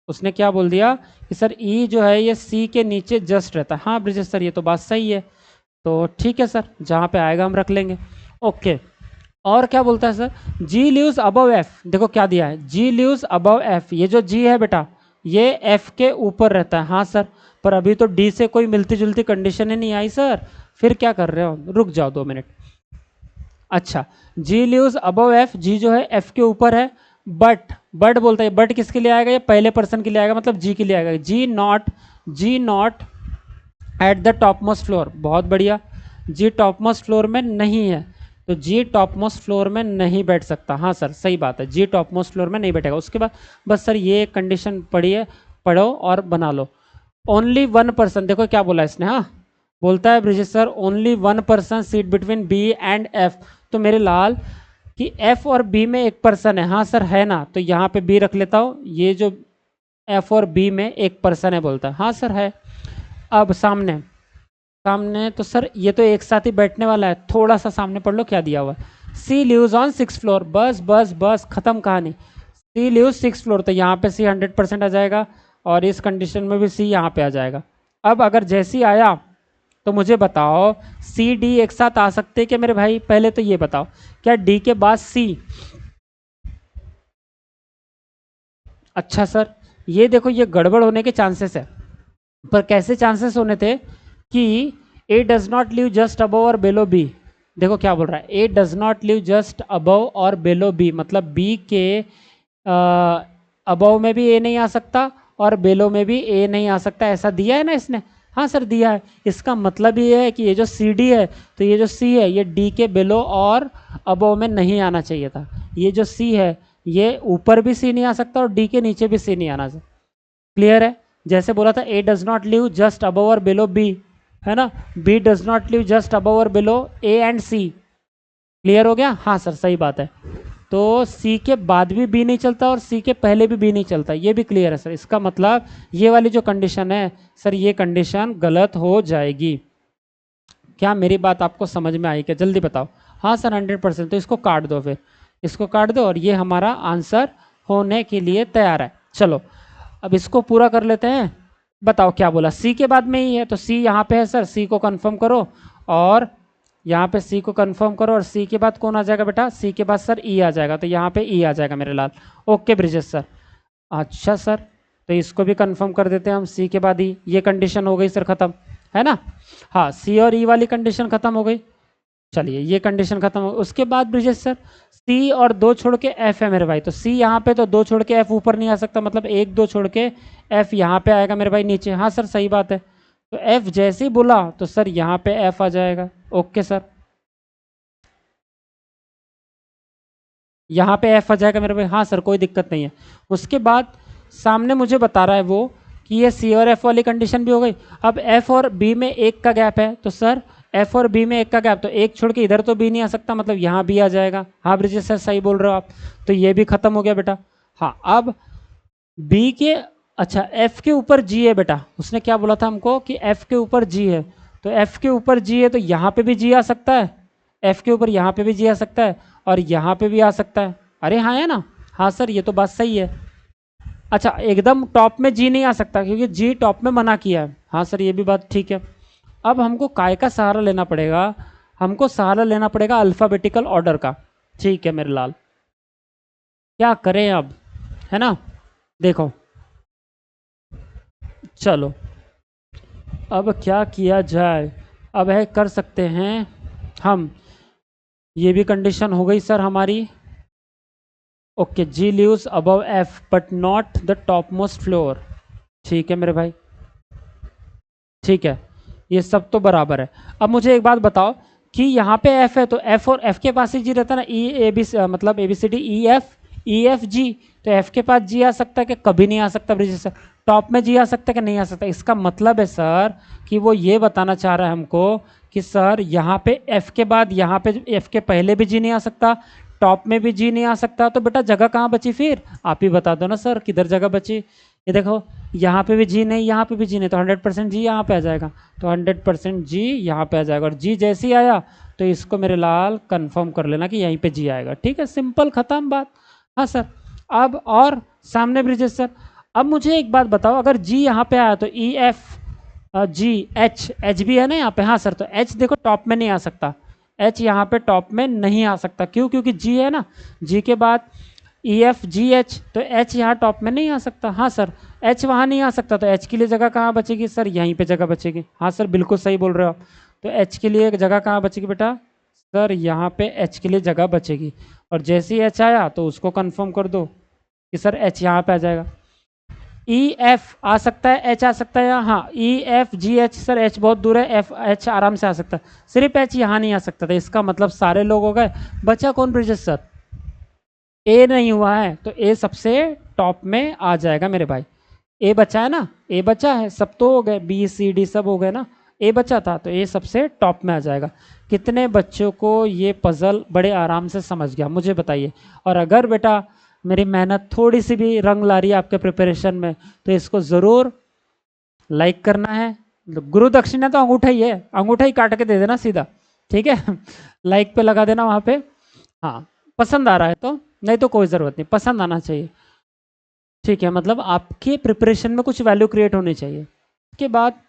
उसने क्या बोल दिया कि सर E जो है ये C के नीचे जस्ट रहता है। हाँ ब्रिजेश सर ये तो बात सही है, तो ठीक है सर जहाँ पे आएगा हम रख लेंगे। ओके और क्या बोलता है sir, G leaves above F। देखो क्या दिया है, G लीव्स अबव F, ये जो G है बेटा ये F के ऊपर रहता है। हाँ सर पर अभी तो D से कोई मिलती जुलती कंडीशन ही नहीं आई सर, फिर क्या कर रहे हो, रुक जाओ 2 मिनट। अच्छा G leaves above F, G जो है F के ऊपर है, बट बोलता है, बट किसके लिए आएगा, ये पहले पर्सन के लिए आएगा, मतलब G के लिए आएगा। G not at the top most floor. बहुत बढ़िया, G टॉप मोस्ट फ्लोर में नहीं है, तो G टॉप मोस्ट फ्लोर में नहीं बैठ सकता। हाँ सर सही बात है, G टॉप मोस्ट फ्लोर में नहीं बैठेगा। उसके बाद बस सर ये कंडीशन पढ़िए, पढ़ो और बना लो। ओनली 1 पर्सन, देखो क्या बोला इसने, हाँ बोलता है Brijesh sir only 1 person seat between B and F। तो मेरे लाल कि F और B में 1 पर्सन है। हाँ सर है ना, तो यहाँ पे B रख लेता हूँ, ये जो F और B में 1 पर्सन है बोलता है। हाँ सर है। अब सामने तो सर ये तो एक साथ ही बैठने वाला है, थोड़ा सा सामने पढ़ लो क्या दिया हुआ है, C lives on 6th floor. बस खत्म कहानी, C लिव्स 6th फ्लोर, तो यहाँ पे C 100% आ जाएगा और इस कंडीशन में भी C यहाँ पे आ जाएगा। अब अगर जैसी आया तो मुझे बताओ C D एक साथ आ सकते हैं क्या मेरे भाई, पहले तो ये बताओ क्या D के बाद C। अच्छा सर ये देखो ये गड़बड़ होने के चांसेस है, पर कैसे चांसेस होने थे कि A does not live just above और बिलो बी। देखो क्या बोल रहा है, A does not live just above और बिलो बी, मतलब बी के अबव में भी ए नहीं आ सकता और बिलो में भी ए नहीं आ सकता, ऐसा दिया है ना इसने। हाँ सर दिया है। इसका मतलब ये है कि ये जो सी डी है, तो ये जो सी है ये डी के बिलो और अबव में नहीं आना चाहिए था। ये जो सी है ये ऊपर भी सी नहीं आ सकता और डी के नीचे भी सी नहीं आना चाहिए। क्लियर है। जैसे बोला था A does not live just above और बिलो बी, है ना, B does not live just above और below A and C. Clear हो गया। हाँ सर सही बात है। तो सी के बाद भी बी नहीं चलता और सी के पहले भी बी नहीं चलता, ये भी क्लियर है सर। इसका मतलब ये वाली जो कंडीशन है सर, ये कंडीशन गलत हो जाएगी। क्या मेरी बात आपको समझ में आई क्या, जल्दी बताओ। हाँ सर 100%। तो इसको काट दो, फिर इसको काट दो और ये हमारा आंसर होने के लिए तैयार है। चलो अब इसको पूरा कर लेते हैं। बताओ क्या बोला, सी के बाद में ही है तो सी यहाँ पे है सर, सी को कंफर्म करो और यहाँ पे सी को कंफर्म करो और सी के बाद कौन आ जाएगा बेटा, सी के बाद सर ई आ जाएगा, तो यहाँ पे ई आ जाएगा मेरे लाल। Okay Brijesh sir. अच्छा सर तो इसको भी कंफर्म कर देते हैं हम, सी के बाद ई, ये कंडीशन हो गई सर खत्म, है ना। हाँ सी और ई वाली कंडीशन खत्म हो गई। चलिए ये कंडीशन खत्म हो, उसके बाद ब्रिजेश सर सी और दो छोड़ के एफ है मेरे भाई, तो सी यहाँ पे तो दो छोड़ के एफ ऊपर नहीं आ सकता, मतलब एक दो छोड़ के एफ यहाँ पे आएगा मेरे भाई नीचे। हाँ सर सही बात है। तो एफ जैसे ही बोला तो सर यहाँ पे एफ आ जाएगा। ओके सर यहाँ पे एफ आ जाएगा मेरे भाई। हाँ सर कोई दिक्कत नहीं है। उसके बाद सामने मुझे बता रहा है वो कि ये सी और एफ वाली कंडीशन भी हो गई। अब एफ और बी में एक का गैप है, तो सर एफ और बी में एक का गैप, तो एक छोड़ के इधर तो बी नहीं आ सकता, मतलब यहाँ बी आ जाएगा। हाँ ब्रिजेश सर सही बोल रहे हो आप। तो ये भी खत्म हो गया बेटा। हाँ अब बी के, अच्छा एफ के ऊपर जी है बेटा, उसने क्या बोला था हमको कि एफ के ऊपर जी है, तो एफ के ऊपर जी है तो यहाँ पे भी जी आ सकता है, एफ के ऊपर यहाँ पे भी जी आ सकता है और यहाँ पे भी आ सकता है। अरे हाँ है ना। हाँ सर ये तो बात सही है। अच्छा एकदम टॉप में जी नहीं आ सकता क्योंकि जी टॉप में मना किया है। हाँ सर ये भी बात ठीक है। अब हमको काय का सहारा लेना पड़ेगा, हमको सहारा लेना पड़ेगा अल्फ़ाबेटिकल ऑर्डर का। ठीक है मेरे लाल, क्या करें अब, है ना। देखो चलो अब क्या किया जाए, अब है कर सकते हैं हम, ये भी कंडीशन हो गई सर हमारी। Okay G lives above F but not the top most floor. ठीक है मेरे भाई, ठीक है ये सब तो बराबर है। अब मुझे एक बात बताओ कि यहाँ पे एफ है तो एफ और एफ के पास ही जी रहता है ना, ई ए बी मतलब A B C D E F G, तो एफ के पास जी आ सकता है कि कभी नहीं आ सकता ब्रिजेश सर, टॉप में जी आ सकता है कि नहीं आ सकता। इसका मतलब है सर कि वो ये बताना चाह रहा है हमको कि सर यहाँ पे एफ के बाद यहाँ पे एफ के पहले भी जी नहीं आ सकता, टॉप में भी जी नहीं आ सकता, तो बेटा जगह कहाँ बची फिर, आप ही बता दो ना सर किधर जगह बची। ये देखो यहाँ पे भी जी नहीं, यहाँ पे भी जी नहीं, तो 100% जी यहाँ पे आ जाएगा, तो 100% जी यहाँ पे आ जाएगा और जी जैसे ही आया तो इसको मेरे लाल कंफर्म कर लेना कि यहीं पे जी आएगा। ठीक है सिंपल ख़त्म बात। हाँ सर अब और सामने ब्रिजेश सर, अब मुझे एक बात बताओ, अगर जी यहाँ पे आया तो ई एफ जी एच, एच भी है ना यहाँ पे। हाँ सर तो एच देखो टॉप में नहीं आ सकता, एच यहाँ पे टॉप में नहीं आ सकता, क्यों, क्योंकि जी है ना, जी के बाद ई एफ जी एच, तो एच यहाँ टॉप में नहीं आ सकता। हाँ सर एच वहाँ नहीं आ सकता, तो एच के लिए जगह कहाँ बचेगी सर, यहीं पे जगह बचेगी। हाँ सर बिल्कुल सही बोल रहे हो आप। तो एच के लिए जगह कहाँ बचेगी बेटा, सर यहाँ पे एच के लिए जगह बचेगी और जैसे ही एच आया तो उसको कंफर्म कर दो कि सर एच यहाँ पे आ जाएगा। ई एफ आ सकता है, एच आ सकता है, हाँ ई एफ जी एच, सर एच बहुत दूर है, एफ एच आराम से आ सकता है, सिर्फ एच यहाँ नहीं आ सकता था। इसका मतलब सारे लोग हो गए, बचा कौन ब्रिजेश सर, ए नहीं हुआ है, तो ए सबसे टॉप में आ जाएगा मेरे भाई। ए बचा है ना, ए बचा है, सब तो हो गए, बी सी डी सब हो गए ना, ए बचा था तो ए सबसे टॉप में आ जाएगा। कितने बच्चों को ये पज़ल बड़े आराम से समझ गया मुझे बताइए। और अगर बेटा मेरी मेहनत थोड़ी सी भी रंग ला रही है आपके प्रिपरेशन में तो इसको ज़रूर लाइक करना है। गुरु दक्षिणा तो अंगूठा ही है, अंगूठा ही काट के दे देना सीधा, ठीक है लाइक पे लगा देना वहाँ पे। हाँ पसंद आ रहा है तो, नहीं तो कोई ज़रूरत नहीं, पसंद आना चाहिए, ठीक है, मतलब आपके प्रिपरेशन में कुछ वैल्यू क्रिएट होनी चाहिए। उसके बाद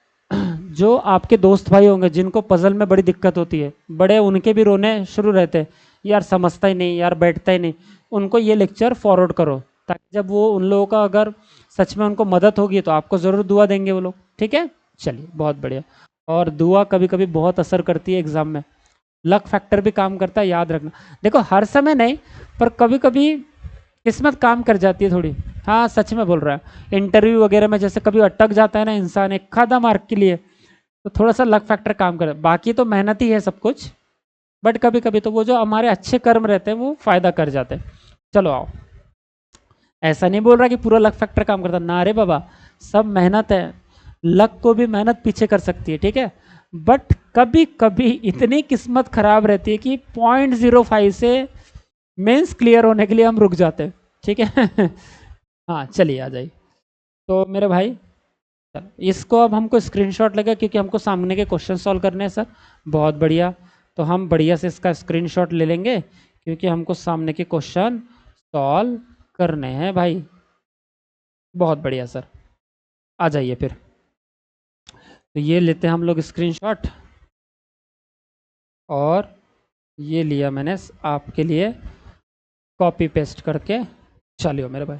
जो आपके दोस्त भाई होंगे जिनको पजल में बड़ी दिक्कत होती है, बड़े उनके भी रोने शुरू रहते हैं, यार समझता ही नहीं, यार बैठता ही नहीं, उनको ये लेक्चर फॉरवर्ड करो ताकि जब वो उन लोगों का अगर सच में उनको मदद होगी तो आपको ज़रूर दुआ देंगे वो लोग। ठीक है, चलिए बहुत बढ़िया। और दुआ कभी कभी बहुत असर करती है एग्ज़ाम में, लक फैक्टर भी काम करता है, याद रखना। देखो हर समय नहीं, पर कभी कभी किस्मत काम कर जाती है थोड़ी। हाँ सच में बोल रहा है, इंटरव्यू वगैरह में जैसे कभी अटक जाता है ना इंसान एक आधा मार्क के लिए, तो थोड़ा सा लक फैक्टर काम करे, बाकी तो मेहनत ही है सब कुछ, बट कभी कभी तो वो जो हमारे अच्छे कर्म रहते हैं वो फायदा कर जाते हैं। चलो आओ, ऐसा नहीं बोल रहा कि पूरा लक फैक्टर काम करता ना रे बाबा, सब मेहनत है, लक को भी मेहनत पीछे कर सकती है। ठीक है, बट कभी कभी इतनी किस्मत खराब रहती है कि 0.05 से मेंस क्लियर होने के लिए हम रुक जाते हैं। ठीक है हाँ चलिए आ जाइए। तो मेरे भाई चलो इसको अब हमको स्क्रीनशॉट लगा क्योंकि हमको सामने के क्वेश्चन सॉल्व करने हैं सर। बहुत बढ़िया, तो हम बढ़िया से इसका स्क्रीनशॉट ले लेंगे क्योंकि हमको सामने के क्वेश्चन सॉल्व करने हैं भाई। बहुत बढ़िया सर, आ जाइए फिर। तो ये लेते हैं हम लोग स्क्रीनशॉट, और ये लिया मैंने आपके लिए कॉपी पेस्ट करके। चलिए मेरे भाई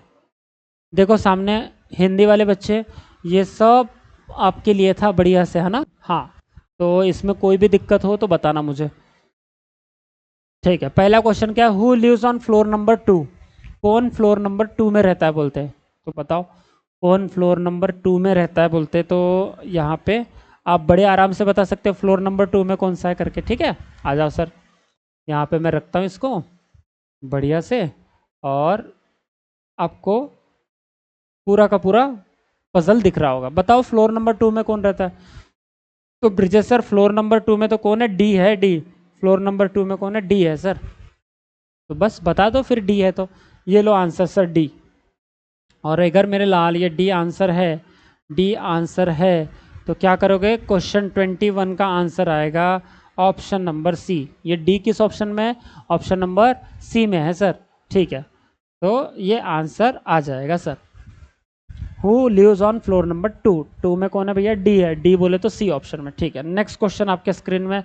देखो सामने हिंदी वाले बच्चे, ये सब आपके लिए था बढ़िया से, है ना। हाँ तो इसमें कोई भी दिक्कत हो तो बताना मुझे। ठीक है, पहला क्वेश्चन क्या है, who lives on floor number 2, कौन फ्लोर नंबर 2 में रहता है बोलते हैं, तो बताओ कौन फ्लोर नंबर 2 में रहता है बोलते हैं। तो यहाँ पे आप बड़े आराम से बता सकते हो फ्लोर नंबर 2 में कौन सा है करके। ठीक है, आ जाओ सर, यहाँ पे मैं रखता हूँ इसको बढ़िया से, और आपको पूरा का पूरा पजल दिख रहा होगा। बताओ फ्लोर नंबर 2 में कौन रहता है। तो ब्रिजेश सर फ्लोर नंबर 2 में तो कौन है, डी है, डी। फ्लोर नंबर 2 में कौन है, डी है सर। तो बस बता दो फिर डी है तो, ये लो आंसर सर डी। और अगर मेरे लाल ये डी आंसर है, डी आंसर है, तो क्या करोगे, क्वेश्चन 21 का आंसर आएगा ऑप्शन नंबर सी। ये डी किस ऑप्शन में है, ऑप्शन नंबर सी में है सर। ठीक है, तो ये आंसर आ जाएगा sir. Who lives on floor number 2, 2 में कौन है भैया, डी है, डी बोले तो सी ऑप्शन में। ठीक है, नेक्स्ट क्वेश्चन आपके स्क्रीन में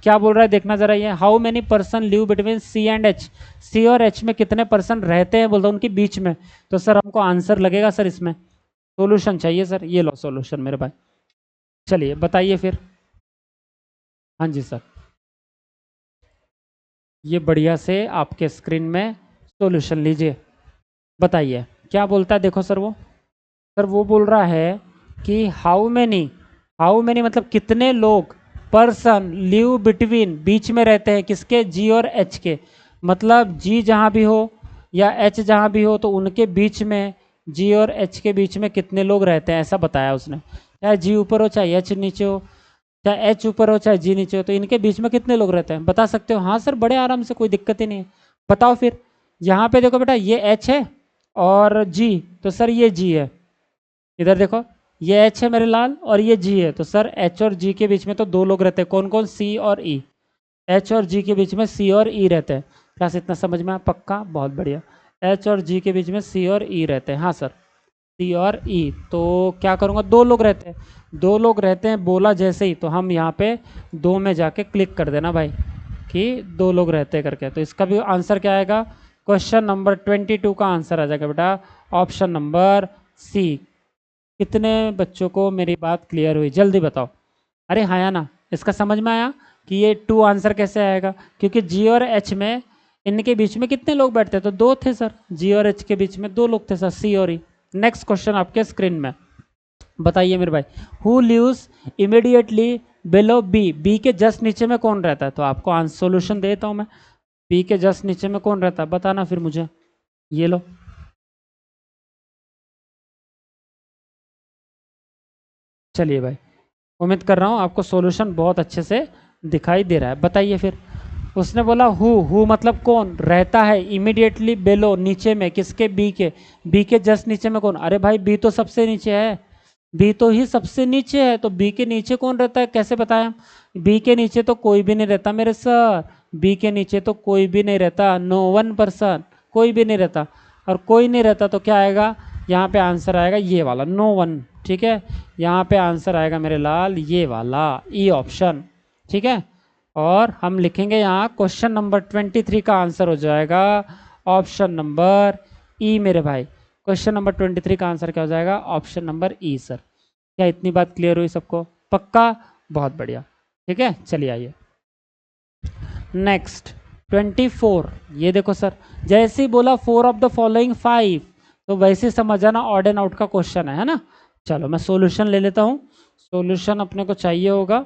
क्या बोल रहा है देखना जरा, ये how many person live between C and H, C और एच में कितने पर्सन रहते हैं बोलते हैं उनके बीच में। तो सर हमको आंसर लगेगा सर, इसमें सोल्यूशन चाहिए सर, ये लो सोल्यूशन मेरे भाई। चलिए बताइए फिर। हाँ जी सर, ये बढ़िया से आपके स्क्रीन में सोल्यूशन लीजिए, बताइए क्या बोलता है। देखो सर वो बोल रहा है कि हाउ मैनी मतलब कितने लोग, पर्सन लिव बिटवीन बीच में रहते हैं किसके, जी और एच के। मतलब जी जहाँ भी हो या एच जहाँ भी हो तो उनके बीच में, जी और एच के बीच में कितने लोग रहते हैं ऐसा बताया उसने। चाहे जी ऊपर हो चाहे एच नीचे हो, चाहे एच ऊपर हो चाहे जी नीचे हो, तो इनके बीच में कितने लोग रहते हैं बता सकते हो। हाँ सर बड़े आराम से, कोई दिक्कत ही नहीं है। बताओ फिर, यहाँ पे देखो बेटा ये एच है और जी, तो सर ये जी है। इधर देखो ये एच है मेरे लाल और ये जी है, तो सर एच और जी के बीच में तो दो लोग रहते हैं, कौन कौन, सी और ई। एच और जी के बीच में सी और ई रहते हैं। क्लास इतना समझ में आया पक्का, बहुत बढ़िया। एच और जी के बीच में सी और ई रहते हैं, हाँ सर सी और ई। तो क्या करूँगा, दो लोग रहते हैं, दो लोग रहते हैं बोला जैसे ही, तो हम यहाँ पे दो में जाके क्लिक कर देना भाई कि दो लोग रहते हैं करके। तो इसका भी आंसर क्या आएगा, क्वेश्चन नंबर 22 का आंसर आ जाएगा बेटा ऑप्शन नंबर सी। कितने बच्चों को मेरी बात क्लियर हुई, जल्दी बताओ। अरे हाँ या ना, इसका समझ में आया कि ये 2 आंसर कैसे आएगा, क्योंकि जी और एच में इनके बीच में कितने लोग बैठते हैं, तो दो थे सर, जी और एच के बीच में दो लोग थे सर, सी और ई। नेक्स्ट क्वेश्चन आपके स्क्रीन में, बताइए मेरे भाई, who lives immediately below B, B के जस्ट नीचे में कौन रहता है। तो आपको आंसर सोल्यूशन देता हूँ मैं, बी के जस्ट नीचे में कौन रहता है बताना फिर मुझे, ये लो। चलिए भाई, उम्मीद कर रहा हूँ आपको सॉल्यूशन बहुत अच्छे से दिखाई दे रहा है, बताइए फिर। उसने बोला हु मतलब कौन रहता है इमीडिएटली बेलो नीचे में किसके, बी के जस्ट नीचे में कौन। अरे भाई बी तो सबसे नीचे है, बी तो ही सबसे नीचे है, तो बी के नीचे कौन रहता है कैसे बताया, बी के नीचे तो कोई भी नहीं रहता मेरे सर, बी के नीचे तो कोई भी नहीं रहता, नो वन पर्सन, कोई भी नहीं रहता। और कोई नहीं रहता तो क्या आएगा, यहाँ पे आंसर आएगा ये वाला नो वन। ठीक है, यहाँ पे आंसर आएगा मेरे लाल ये वाला ई ऑप्शन। ठीक है, और हम लिखेंगे यहाँ क्वेश्चन नंबर 23 का आंसर हो जाएगा ऑप्शन नंबर ई मेरे भाई। क्वेश्चन नंबर 23 का आंसर क्या हो जाएगा? ऑप्शन नंबर ई सर। क्या इतनी बात क्लियर हुई सबको? पक्का? बहुत बढ़िया। ठीक है, चलिए आइए नेक्स्ट 24। ये देखो सर, जैसे ही बोला 4 ऑफ द फॉलोइंग 5, तो वैसे समझ आना ऑड एंड आउट का क्वेश्चन है ना। चलो मैं सॉल्यूशन ले लेता हूँ। सॉल्यूशन अपने को चाहिए होगा,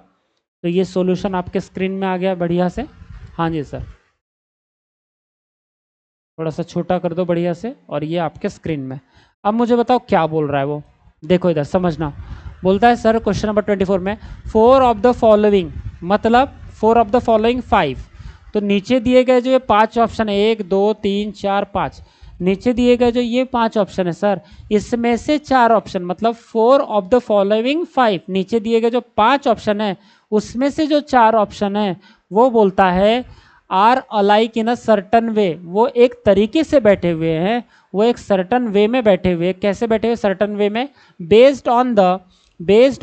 तो ये सॉल्यूशन आपके स्क्रीन में आ गया बढ़िया से। हाँ जी सर, थोड़ा सा छोटा कर दो बढ़िया से, और ये आपके स्क्रीन में। अब मुझे बताओ क्या बोल रहा है वो, देखो इधर समझना। बोलता है सर क्वेश्चन नंबर 24 में 4 ऑफ द फॉलोइंग, मतलब 4 ऑफ द फॉलोइंग 5। तो नीचे दिए गए जो ये 5 ऑप्शन है, 1 2 3 4 5, नीचे दिए गए जो ये 5 ऑप्शन है सर, इसमें से 4 ऑप्शन, मतलब 4 ऑफ द फॉलोइंग 5, नीचे दिए गए जो 5 ऑप्शन है उसमें से जो 4 ऑप्शन है वो बोलता है are alike in a certain way, वो एक तरीके से बैठे हुए हैं, वो एक सर्टन वे में बैठे हुए। कैसे बैठे हुए? सर्टन वे में, बेस्ड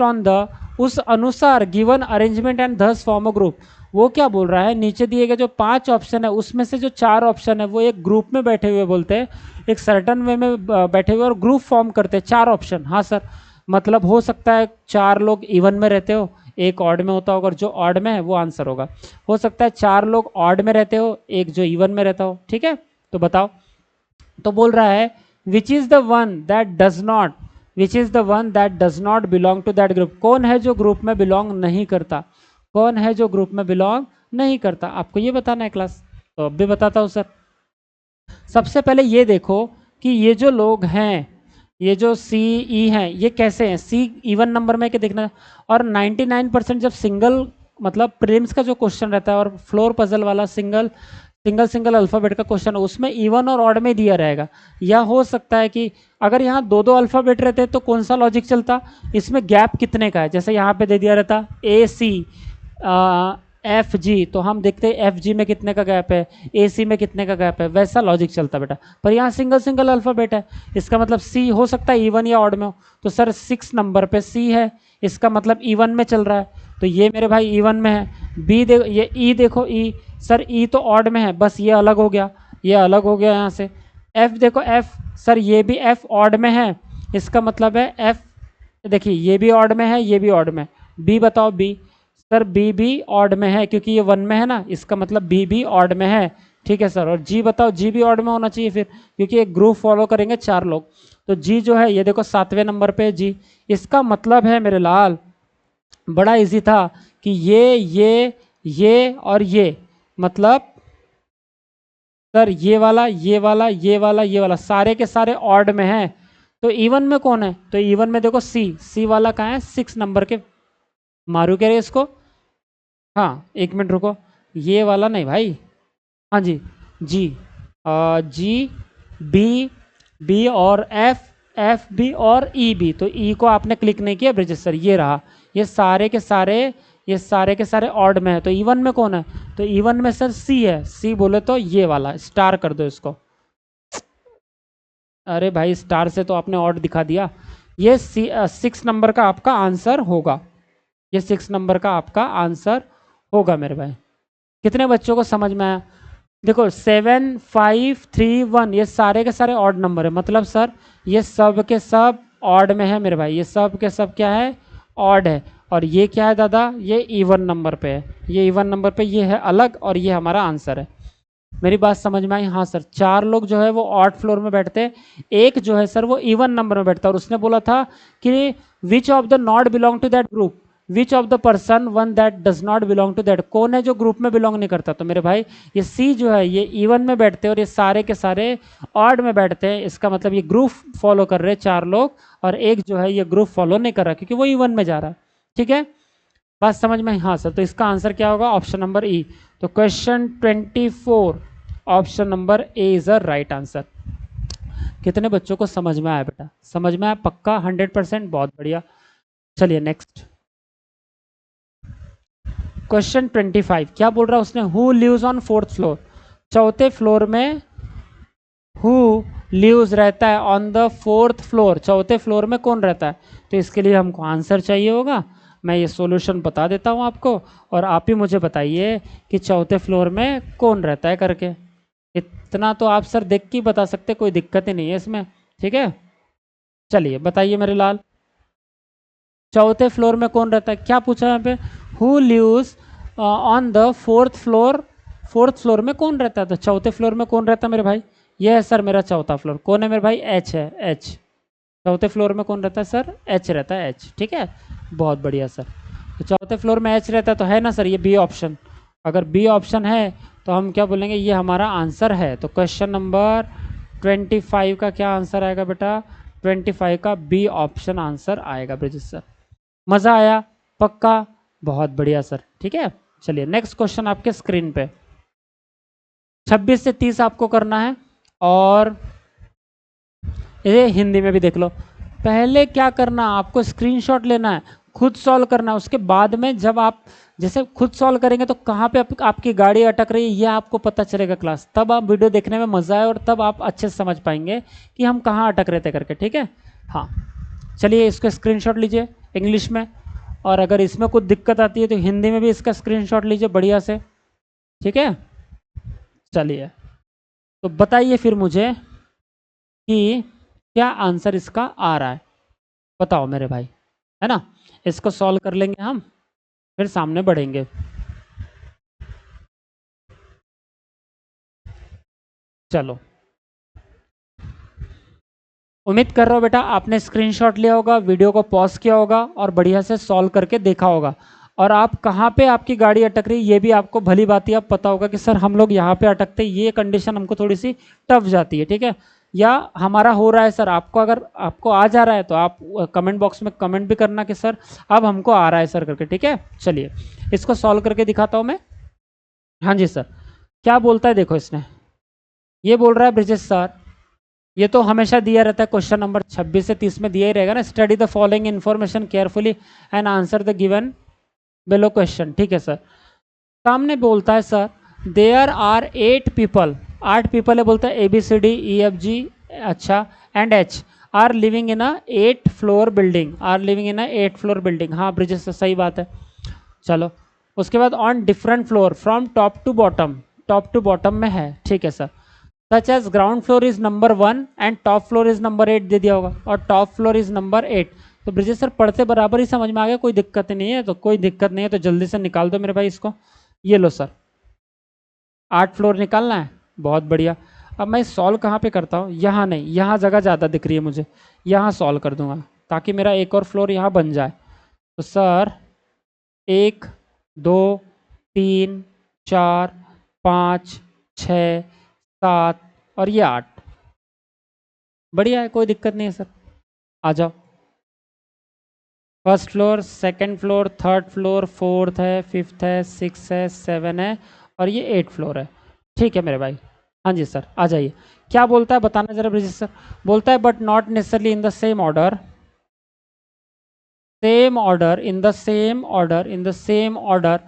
ऑन द उस अनुसार given arrangement and thus form a group. वो क्या बोल रहा है, नीचे दिए गए जो 5 ऑप्शन है उसमें से जो 4 ऑप्शन है वो एक ग्रुप में बैठे हुए बोलते हैं, एक सर्टन वे में बैठे हुए और ग्रुप फॉर्म करते हैं। 4 ऑप्शन, हाँ सर, मतलब हो सकता है 4 लोग इवन में रहते हो, एक ऑड में होता होगा, और जो ऑड में है वो आंसर होगा। हो सकता है 4 लोग ऑड में रहते हो, एक जो इवन में रहता हो। ठीक है, तो बताओ। तो बोल रहा है which is the one that does not belong to that group. कौन है जो ग्रुप में बिलोंग नहीं करता? कौन है जो ग्रुप में बिलोंग नहीं करता? आपको ये बताना है क्लास, तो अब भी बताता हूँ सर। सबसे पहले ये देखो कि ये जो लोग हैं, ये जो सी ई हैं, ये कैसे हैं? सी इवन नंबर में, क्या देखना। और 99% जब सिंगल, मतलब प्रीलिम्स का जो क्वेश्चन रहता है और फ्लोर पजल वाला सिंगल अल्फ़ाबेट का क्वेश्चन, उसमें इवन और ऑड में दिया रहेगा। या हो सकता है कि अगर यहाँ 2-2 अल्फ़ाबेट रहते तो कौन सा लॉजिक चलता, इसमें गैप कितने का है, जैसे यहाँ पे दे दिया रहता ए सी एफ जी, तो हम देखते हैं एफ जी में कितने का गैप है, ए सी में कितने का गैप है, वैसा लॉजिक चलता बेटा। पर यहाँ सिंगल अल्फ़ाबेट है, इसका मतलब सी हो सकता है इवन या ऑड में हो। तो सर 6 नंबर पे सी है, इसका मतलब इवन में चल रहा है, तो ये मेरे भाई इवन में है। बी देखो, ये ई देखो, ई सर ई तो ऑड में है, बस ये अलग हो गया, ये अलग हो गया यहाँ से। एफ देखो, एफ सर ये भी एफ ऑड में है, इसका मतलब है एफ, देखिए ये भी ऑड में है, ये भी ऑड में। बी बताओ, बी सर बी भी ऑड में है क्योंकि ये 1 में है ना, इसका मतलब बी भी ऑड में है। ठीक है सर, और जी बताओ, जी भी ऑड में होना चाहिए फिर, क्योंकि एक ग्रुप फॉलो करेंगे 4 लोग। तो जी जो है ये देखो 7वें नंबर पे जी, इसका मतलब है मेरे लाल, बड़ा इजी था कि ये और ये, मतलब सर ये वाला सारे के सारे ऑड में है। तो इवन में कौन है? तो इवन में देखो सी वाला कहाँ है? 6 नंबर के, मारू कह रहे इसको। हाँ 1 मिनट रुको, ये वाला नहीं भाई, हाँ जी, जी जी बी, बी और एफ बी और ई बी। तो ई को आपने क्लिक नहीं किया ब्रिजेश सर, ये रहा, ये सारे के सारे ऑड में है। तो इवन में कौन है? तो इवन में सर सी है, सी बोले तो ये वाला, स्टार कर दो इसको। अरे भाई स्टार से तो आपने ऑड दिखा दिया। ये 6 नंबर का आपका आंसर होगा, ये 6 नंबर का आपका आंसर होगा मेरे भाई। कितने बच्चों को समझ में आया? देखो 7 5 3 1 ये सारे के सारे ऑड नंबर है, मतलब सर ये सब के सब ऑड में है मेरे भाई, ये सब के सब क्या है? ऑड है। और ये क्या है दादा? ये इवन नंबर पे है, ये इवन नंबर पे ये है अलग, और ये हमारा आंसर है। मेरी बात समझ में आई? हाँ सर, 4 लोग जो है वो ऑड फ्लोर में बैठते हैं, एक जो है सर वो इवन नंबर में बैठता है। और उसने बोला था कि which of the not belong to that group, which of the person one that does not belong to that, कौन है जो ग्रुप में बिलोंग नहीं करता? तो मेरे भाई ये सी जो है ये इवन में बैठते हैं और ये सारे के सारे ऑड में बैठते हैं। इसका मतलब ये ग्रुप फॉलो कर रहे हैं 4 लोग, और एक जो है ये ग्रुप फॉलो नहीं कर रहा क्योंकि वो इवन में जा रहा है। ठीक है, बात समझ में? हाँ सर, तो इसका आंसर क्या होगा? Option number E. तो question 24 option number A is a right answer. कितने बच्चों को समझ में आया बेटा? समझ में आया पक्का? 100%, बहुत बढ़िया। चलिए नेक्स्ट क्वेश्चन 25 क्या बोल रहा है उसने? Who lives on 4th floor, चौथे फ्लोर में हु लिव्स रहता है ऑन द 4th फ्लोर, चौथे फ्लोर में कौन रहता है? तो इसके लिए हमको आंसर चाहिए होगा। मैं ये सॉल्यूशन बता देता हूँ आपको, और आप ही मुझे बताइए कि चौथे फ्लोर में कौन रहता है करके। इतना तो आप सर देख के ही बता सकते, कोई दिक्कत ही नहीं है इसमें, ठीक है। चलिए बताइए मेरे लाल, चौथे फ्लोर में कौन रहता है, क्या पूछा यहाँ पे, who lives on the fourth floor, fourth floor में कौन रहता है, तो चौथे फ्लोर में कौन रहता है मेरे भाई, ये है सर मेरा चौथा फ्लोर, कौन है मेरे भाई, एच है, एच। चौथे फ्लोर में कौन रहता है सर, एच रहता है, एच, ठीक है। बहुत बढ़िया सर, तो चौथे फ्लोर में एच रहता है तो है ना सर ये बी ऑप्शन, अगर बी ऑप्शन है तो हम क्या बोलेंगे, ये हमारा आंसर है। तो क्वेश्चन नंबर 25 का क्या आंसर आएगा बेटा, 25 का बी ऑप्शन आंसर आएगा ब्रिजेश सर। मज़ा आया, पक्का, बहुत बढ़िया सर, ठीक है। चलिए नेक्स्ट क्वेश्चन आपके स्क्रीन पे, 26 से 30 आपको करना है, और ये हिंदी में भी देख लो। पहले क्या करना, आपको स्क्रीनशॉट लेना है, खुद सॉल्व करना है, उसके बाद में जब आप जैसे खुद सॉल्व करेंगे तो कहाँ पे आपकी गाड़ी अटक रही है ये आपको पता चलेगा क्लास, तब आप वीडियो देखने में मज़ा आए और तब आप अच्छे से समझ पाएंगे कि हम कहाँ अटक रहे थे करके, ठीक है। हाँ चलिए इसको स्क्रीनशॉट लीजिए इंग्लिश में, और अगर इसमें कुछ दिक्कत आती है तो हिंदी में भी इसका स्क्रीनशॉट लीजिए बढ़िया से, ठीक है। चलिए तो बताइए फिर मुझे कि क्या आंसर इसका आ रहा है, बताओ मेरे भाई, है ना। इसको सॉल्व कर लेंगे हम, फिर सामने बढ़ेंगे। चलो उम्मीद कर रहा हूँ बेटा आपने स्क्रीनशॉट लिया होगा, वीडियो को पॉज किया होगा और बढ़िया से सॉल्व करके देखा होगा, और आप कहाँ पे आपकी गाड़ी अटक रही ये भी आपको भली बात ही आप पता होगा कि सर हम लोग यहाँ पे अटकते, ये कंडीशन हमको थोड़ी सी टफ जाती है, ठीक है। या हमारा हो रहा है सर, आपको अगर आपको आ जा रहा है तो आप कमेंट बॉक्स में कमेंट भी करना कि सर अब हमको आ रहा है सर करके, ठीक है। चलिए इसको सॉल्व करके दिखाता हूँ मैं। हाँ जी सर, क्या बोलता है देखो इसने, ये बोल रहा है ब्रिजेश सर, ये तो हमेशा दिया रहता है क्वेश्चन नंबर 26 से 30 में दिया ही रहेगा ना, study the following information carefully and answer the given below question, ठीक है सर। सामने बोलता है sir there are 8 people, 8 people है, बोलता है ABCDEFG, अच्छा, and H are living in a 8 floor building, are living in a 8 floor building, हाँ ब्रिजेश सर सही बात है। चलो उसके बाद on different floor from top to bottom, top to bottom में है, ठीक है sir. Such as ground floor is number 1 and top floor is number 8 दे दिया होगा, और टॉप फ्लोर इज नंबर 8। तो ब्रिजेश सर पढ़ते बराबर ही समझ में आ गया, कोई दिक्कत नहीं है, तो कोई दिक्कत नहीं है, तो जल्दी से निकाल दो मेरे भाई इसको। ये लो सर 8 फ्लोर निकालना है, बहुत बढ़िया। अब मैं सॉल्व कहाँ पे करता हूँ, यहाँ नहीं, यहाँ जगह ज़्यादा दिख रही है मुझे, यहाँ सॉल्व कर दूंगा ताकि मेरा एक और फ्लोर यहाँ बन जाए। तो सर 1 2 3 4 5 6 7 और ये 8, बढ़िया है, कोई दिक्कत नहीं है सर, आ जाओ। First floor, second floor, third floor, fourth है, फिफ्थ है, सिक्स है, सेवन है, और ये 8 फ्लोर है, ठीक है मेरे भाई। हाँ जी सर आ जाइए, क्या बोलता है बताना जरा ब्रिजेश सर, बोलता है but not necessarily in the same order, same order, in the same order, in the same order.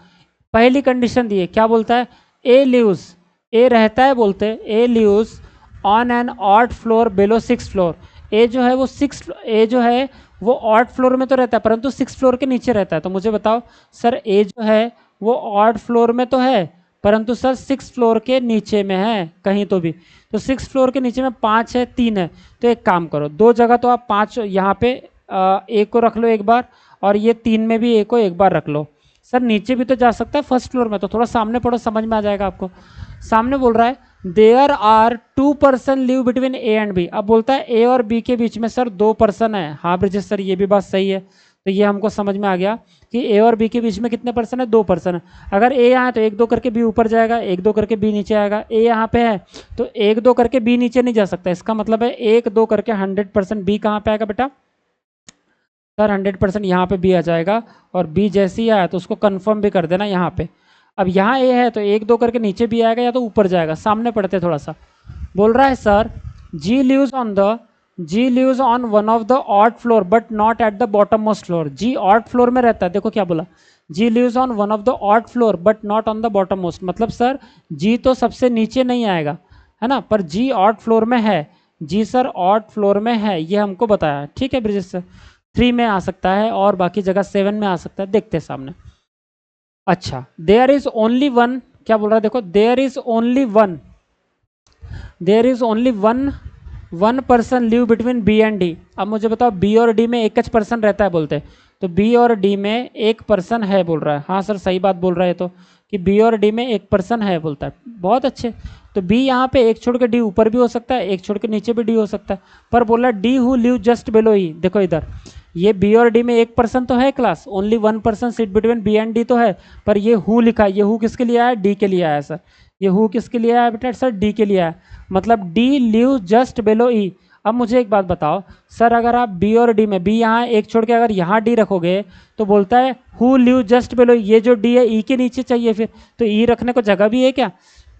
पहली कंडीशन दी है, क्या बोलता है, ए लिव्स, ए रहता है, बोलते हैं A lives on an odd floor below 6 floor, A जो है वो 6, ए जो है वो ऑड फ्लोर में तो रहता है परंतु 6 फ्लोर के नीचे रहता है। तो मुझे बताओ सर ए जो है वो ऑड फ्लोर में तो है परंतु सर 6 फ्लोर के नीचे में है कहीं तो भी, तो 6 फ्लोर के नीचे में 5 है 3 है, तो एक काम करो दो जगह तो आप 5 यहाँ पे एक को रख लो एक बार, और ये 3 में भी एक को एक बार रख लो। सर नीचे भी तो जा सकता है फर्स्ट फ्लोर में, तो थोड़ा सामने पढ़ो समझ में आ जाएगा आपको। सामने बोल रहा है there are 2 person live between A and B, अब बोलता है ए और बी के बीच में सर 2 पर्सन है, हाँ ब्रिजेश सर ये भी बात सही है, तो ये हमको समझ में आ गया कि ए और बी के बीच में कितने पर्सन है, 2 पर्सन है। अगर ए यहाँ है तो 1 2 करके बी ऊपर जाएगा, 1 2 करके बी नीचे आएगा, ए यहाँ पे है तो 1 2 करके बी नीचे नहीं जा सकता, इसका मतलब है 1 2 करके 100% बी कहाँ पे आएगा बेटा, सर 100% यहाँ पे बी आ जाएगा, और बी जैसे ही आया तो उसको कंफर्म भी कर देना यहाँ पे। अब यहाँ ए है तो 1 2 करके नीचे भी आएगा या तो ऊपर जाएगा, सामने पढ़ते थोड़ा सा। बोल रहा है sir G lives on one of the odd floor but not at the bottom most floor, G odd floor में रहता है, देखो क्या बोला, G lives on one of the odd floor but not on the bottom most, मतलब sir G तो सबसे नीचे नहीं आएगा है ना, पर जी ऑड फ्लोर में है, जी सर ऑड फ्लोर में है ये हमको बताया, ठीक है ब्रिजेश सर। 3 में आ सकता है और बाकी जगह 7 में आ सकता है, देखते हैं सामने। अच्छा देयर इज ओनली वन, क्या बोल रहा है देखो, there is only one, there is only one person live between B and D. अब मुझे बताओ बी और डी में एक पर्सन रहता है बोलते हैं, तो बी और डी में एक पर्सन है बोल रहा है। हाँ सर सही बात बोल रहा है तो, कि बी और डी में एक पर्सन है बोलता है। बहुत अच्छे। तो बी यहाँ पे एक छोड़ के डी ऊपर भी हो सकता है, एक छोड़ के नीचे भी डी हो सकता है, पर बोला D who live just below E. देखो इधर ये बी और डी में एक पर्सन तो है class, only one person sit between B and D तो है, पर ये हु लिखा है, ये हु किसके लिए आया, डी के लिए आया सर। ये हु किसके लिए आया बेटा सर, डी के लिए आया, मतलब डी लिव जस्ट बिलो ई। अब मुझे एक बात बताओ सर, अगर आप बी और डी में, बी यहाँ एक छोड़ के अगर यहाँ डी रखोगे तो बोलता है हु लिव जस्ट बिलो, ये जो डी है ई के नीचे चाहिए, फिर तो ई रखने को जगह भी है क्या,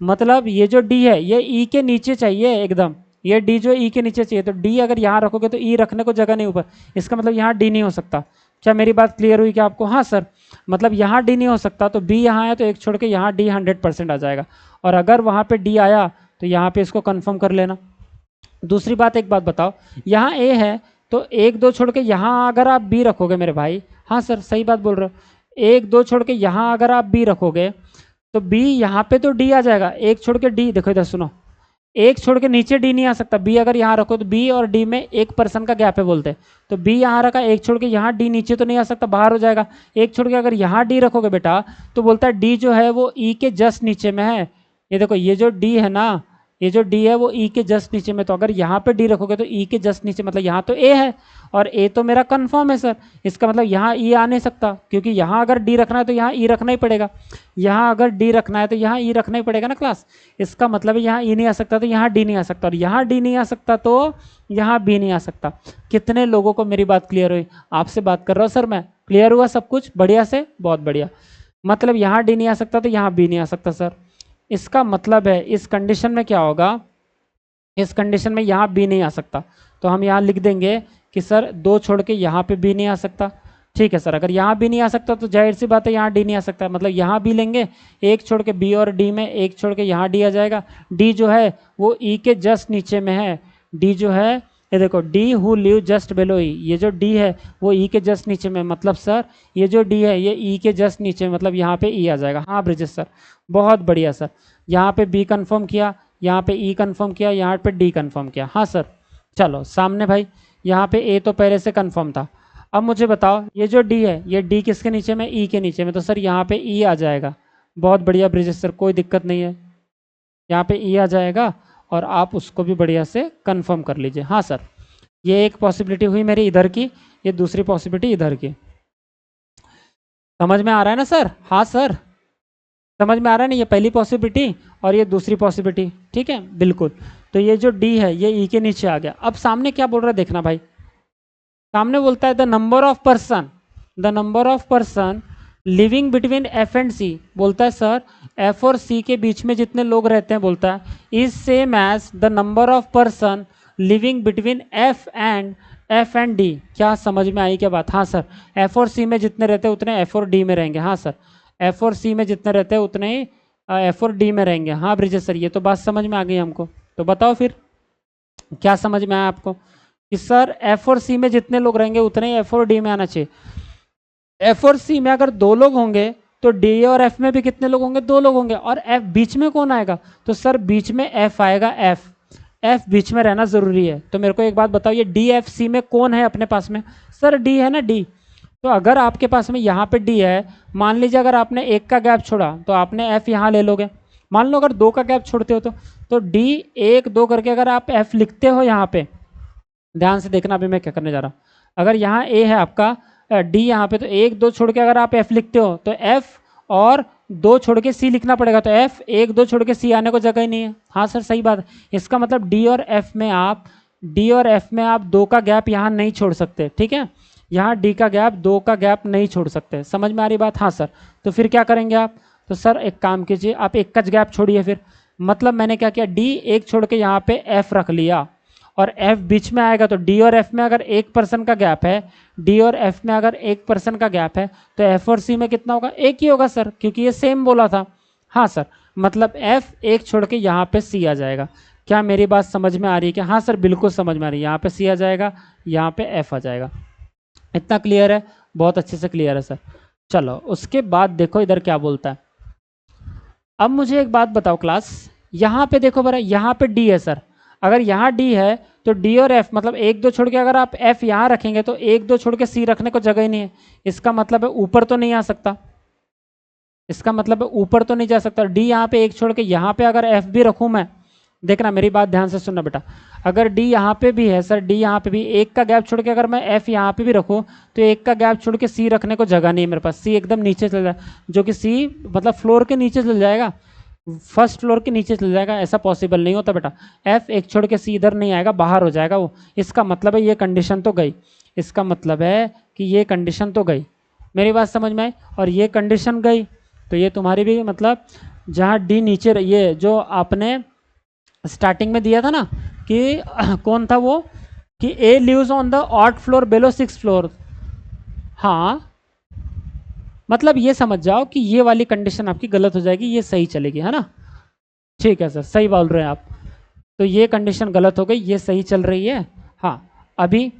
मतलब ये जो डी है ये ई के नीचे चाहिए एकदम, ये डी जो ई के नीचे चाहिए, तो डी अगर यहाँ रखोगे तो ई रखने को जगह नहीं ऊपर, इसका मतलब यहाँ डी नहीं हो सकता। क्या मेरी बात क्लियर हुई क्या आपको? हाँ सर, मतलब यहाँ डी नहीं हो सकता, तो बी यहाँ है तो एक छोड़ के यहाँ डी 100% आ जाएगा, और अगर वहाँ पे डी आया तो यहाँ पे इसको कंफर्म कर लेना। दूसरी बात, एक बात बताओ, यहाँ ए है तो एक दो छोड़ के यहाँ अगर आप बी रखोगे मेरे भाई, हाँ सर सही बात बोल रहे हो, एक दो छोड़ के यहाँ अगर आप बी रखोगे तो बी यहाँ पे तो डी आ जाएगा, एक छोड़ के डी, देखो इधर सुनो, एक छोड़ के नीचे डी नहीं आ सकता, बी अगर यहाँ रखो तो बी और डी में एक पर्सन का गैप है बोलते हैं, तो बी यहाँ रखा, एक छोड़ के यहाँ डी नीचे तो नहीं आ सकता, बाहर हो जाएगा, एक छोड़ के अगर यहाँ डी रखोगे बेटा तो बोलता है डी जो है वो ई के जस्ट नीचे में है। ये देखो ये जो डी है ना, ये जो डी है वो ई के जस्ट नीचे में, तो अगर यहाँ पे डी रखोगे तो ई के जस्ट नीचे, मतलब यहाँ तो ए है और ए तो मेरा कंफर्म है सर, इसका मतलब यहाँ ई आ नहीं सकता, क्योंकि यहाँ अगर डी रखना है तो यहाँ ई रखना ही पड़ेगा, यहाँ अगर डी रखना है तो यहाँ ई रखना ही पड़ेगा ना क्लास, इसका मतलब यहाँ ई नहीं आ सकता तो यहाँ डी नहीं आ सकता, और यहाँ डी नहीं आ सकता तो यहाँ बी नहीं आ सकता। कितने लोगों को मेरी बात क्लियर हुई? आपसे बात कर रहा हूँ सर मैं, क्लियर हुआ सब कुछ बढ़िया से? बहुत बढ़िया। मतलब यहाँ डी नहीं आ सकता तो यहाँ बी नहीं आ सकता सर, इसका मतलब है इस कंडीशन में क्या होगा, इस कंडीशन में यहाँ बी नहीं आ सकता, तो हम यहाँ लिख देंगे कि सर दो छोड़ के यहाँ पे बी नहीं आ सकता। ठीक है सर, अगर यहाँ बी नहीं आ सकता तो जाहिर सी बात है यहाँ डी नहीं आ सकता, मतलब यहाँ बी लेंगे, एक छोड़ के बी और डी में एक छोड़ के यहाँ डी आ जाएगा, डी जो है वो ई के जस्ट नीचे में है, डी जो है ये देखो D who live just below E, ये जो डी है वो ई के जस्ट नीचे में, मतलब सर ये जो डी है ये ई के जस्ट नीचे में, मतलब यहाँ पे ई आ जाएगा। हाँ ब्रिजेश सर बहुत बढ़िया सर, यहाँ पे बी कंफर्म किया, यहाँ पे ई कंफर्म किया, यहाँ पे डी कंफर्म किया। हाँ सर चलो सामने भाई, यहाँ पे ए तो पहले से कंफर्म था। अब मुझे बताओ ये जो डी है ये डी किसके नीचे में, ई के नीचे में, तो सर यहाँ पे ई आ जाएगा। बहुत बढ़िया ब्रिजेश सर, कोई दिक्कत नहीं है, यहाँ पे ई आ जाएगा और आप उसको भी बढ़िया से कंफर्म कर लीजिए। हाँ सर, ये एक पॉसिबिलिटी हुई मेरी इधर की, ये दूसरी पॉसिबिलिटी इधर की। समझ में आ रहा है ना सर? हाँ सर समझ में आ रहा है ना, ये पहली पॉसिबिलिटी और ये दूसरी पॉसिबिलिटी, ठीक है बिल्कुल। तो ये जो डी है ये ई के नीचे आ गया। अब सामने क्या बोल रहा है देखना भाई, सामने बोलता है the number of person living between F and C, बोलता है सर एफ और सी के बीच में जितने लोग रहते हैं बोलता है is same as the number of person living between F and D. क्या समझ में आई क्या बात? हाँ सर, एफ और सी में जितने रहते हैं उतने एफ और डी में रहेंगे। हाँ सर, एफ और सी में जितने रहते हैं उतने ही एफ और डी में रहेंगे। हाँ ब्रिजेश सर ये तो बात समझ में आ गई हमको, तो बताओ फिर क्या समझ में आया आपको? कि सर एफ और सी में जितने लोग रहेंगे उतने ही एफ और डी में आना चाहिए। एफ और सी में अगर दो लोग होंगे तो डी और एफ में भी कितने लोग होंगे? दो लोग होंगे। और एफ बीच में कौन आएगा? तो सर बीच में एफ आएगा, एफ बीच में रहना जरूरी है। तो मेरे को एक बात बताओ, ये डी एफ सी में कौन है अपने पास में? सर डी है ना, डी। तो अगर आपके पास में यहाँ पे डी है, मान लीजिए अगर आपने एक का गैप छोड़ा तो आपने एफ यहाँ ले लोगे। मान लो अगर दो का गैप छोड़ते हो तो डी एक दो करके अगर आप एफ लिखते हो यहाँ पे, ध्यान से देखना अभी मैं क्या करने जा रहा हूँ। अगर यहाँ ए है आपका, डी यहाँ पे, तो एक दो छोड़ के अगर आप एफ लिखते हो तो एफ और दो छोड़ के सी लिखना पड़ेगा, तो एफ एक दो छोड़ के सी आने को जगह ही नहीं है। हाँ सर सही बात है। इसका मतलब डी और एफ में आप दो का गैप यहाँ नहीं छोड़ सकते, ठीक है। यहाँ डी का गैप, दो का गैप नहीं छोड़ सकते। समझ में आ रही बात? हाँ सर। तो फिर क्या करेंगे आप? तो सर एक काम कीजिए, आप एक का गैप छोड़िए। फिर मतलब मैंने क्या किया, डी एक छोड़ के यहाँ पे एफ रख लिया और एफ बीच में आएगा, तो डी और एफ में अगर एक पर्सन का गैप है, डी और एफ में अगर एक पर्सन का गैप है तो एफ और सी में कितना होगा? एक ही होगा सर, क्योंकि ये सेम बोला था। हाँ सर, मतलब एफ एक छोड़ के यहाँ पे सी आ जाएगा। क्या मेरी बात समझ में आ रही है क्या? हाँ सर बिल्कुल समझ में आ रही है। यहाँ पे सी आ जाएगा, यहाँ पे एफ आ जाएगा। इतना क्लियर है? बहुत अच्छे से क्लियर है सर। चलो उसके बाद देखो इधर क्या बोलता है। अब मुझे एक बात बताओ क्लास, यहाँ पे देखो बरा, यहाँ पे डी है सर, अगर यहाँ डी है तो डी और एफ मतलब एक दो छोड़ के अगर आप एफ यहाँ रखेंगे तो एक दो छोड़ के सी रखने को जगह ही नहीं है। इसका मतलब है ऊपर तो नहीं आ सकता, इसका मतलब है ऊपर तो नहीं जा सकता। डी यहाँ पे एक छोड़ के यहाँ पे अगर एफ भी रखूँ मैं, देखना मेरी बात ध्यान से सुनना बेटा, अगर डी यहाँ पे भी है सर, डी यहाँ पे भी, एक का गैप छोड़ के अगर मैं एफ यहाँ पे भी रखूँ तो एक का गैप छोड़ के सी रखने को जगह नहीं है मेरे पास, सी एकदम नीचे चल जाए, जो कि सी मतलब फ्लोर के नीचे चल जाएगा, फर्स्ट फ्लोर के नीचे चल जाएगा, ऐसा पॉसिबल नहीं होता बेटा। एफ एक छोड़ के सी इधर नहीं आएगा, बाहर हो जाएगा वो। इसका मतलब है ये कंडीशन तो गई, इसका मतलब है कि ये कंडीशन तो गई, मेरी बात समझ में आई, और ये कंडीशन गई तो ये तुम्हारी भी मतलब जहाँ डी नीचे, ये जो आपने स्टार्टिंग में दिया था ना कि कौन था वो, कि A lives on the odd floor below 6 floor, हाँ मतलब ये समझ जाओ कि ये वाली कंडीशन आपकी गलत हो जाएगी, ये सही चलेगी, है ना। ठीक है सर, सही बोल रहे हैं आप। तो ये कंडीशन गलत हो गई, ये सही चल रही है। हाँ अभी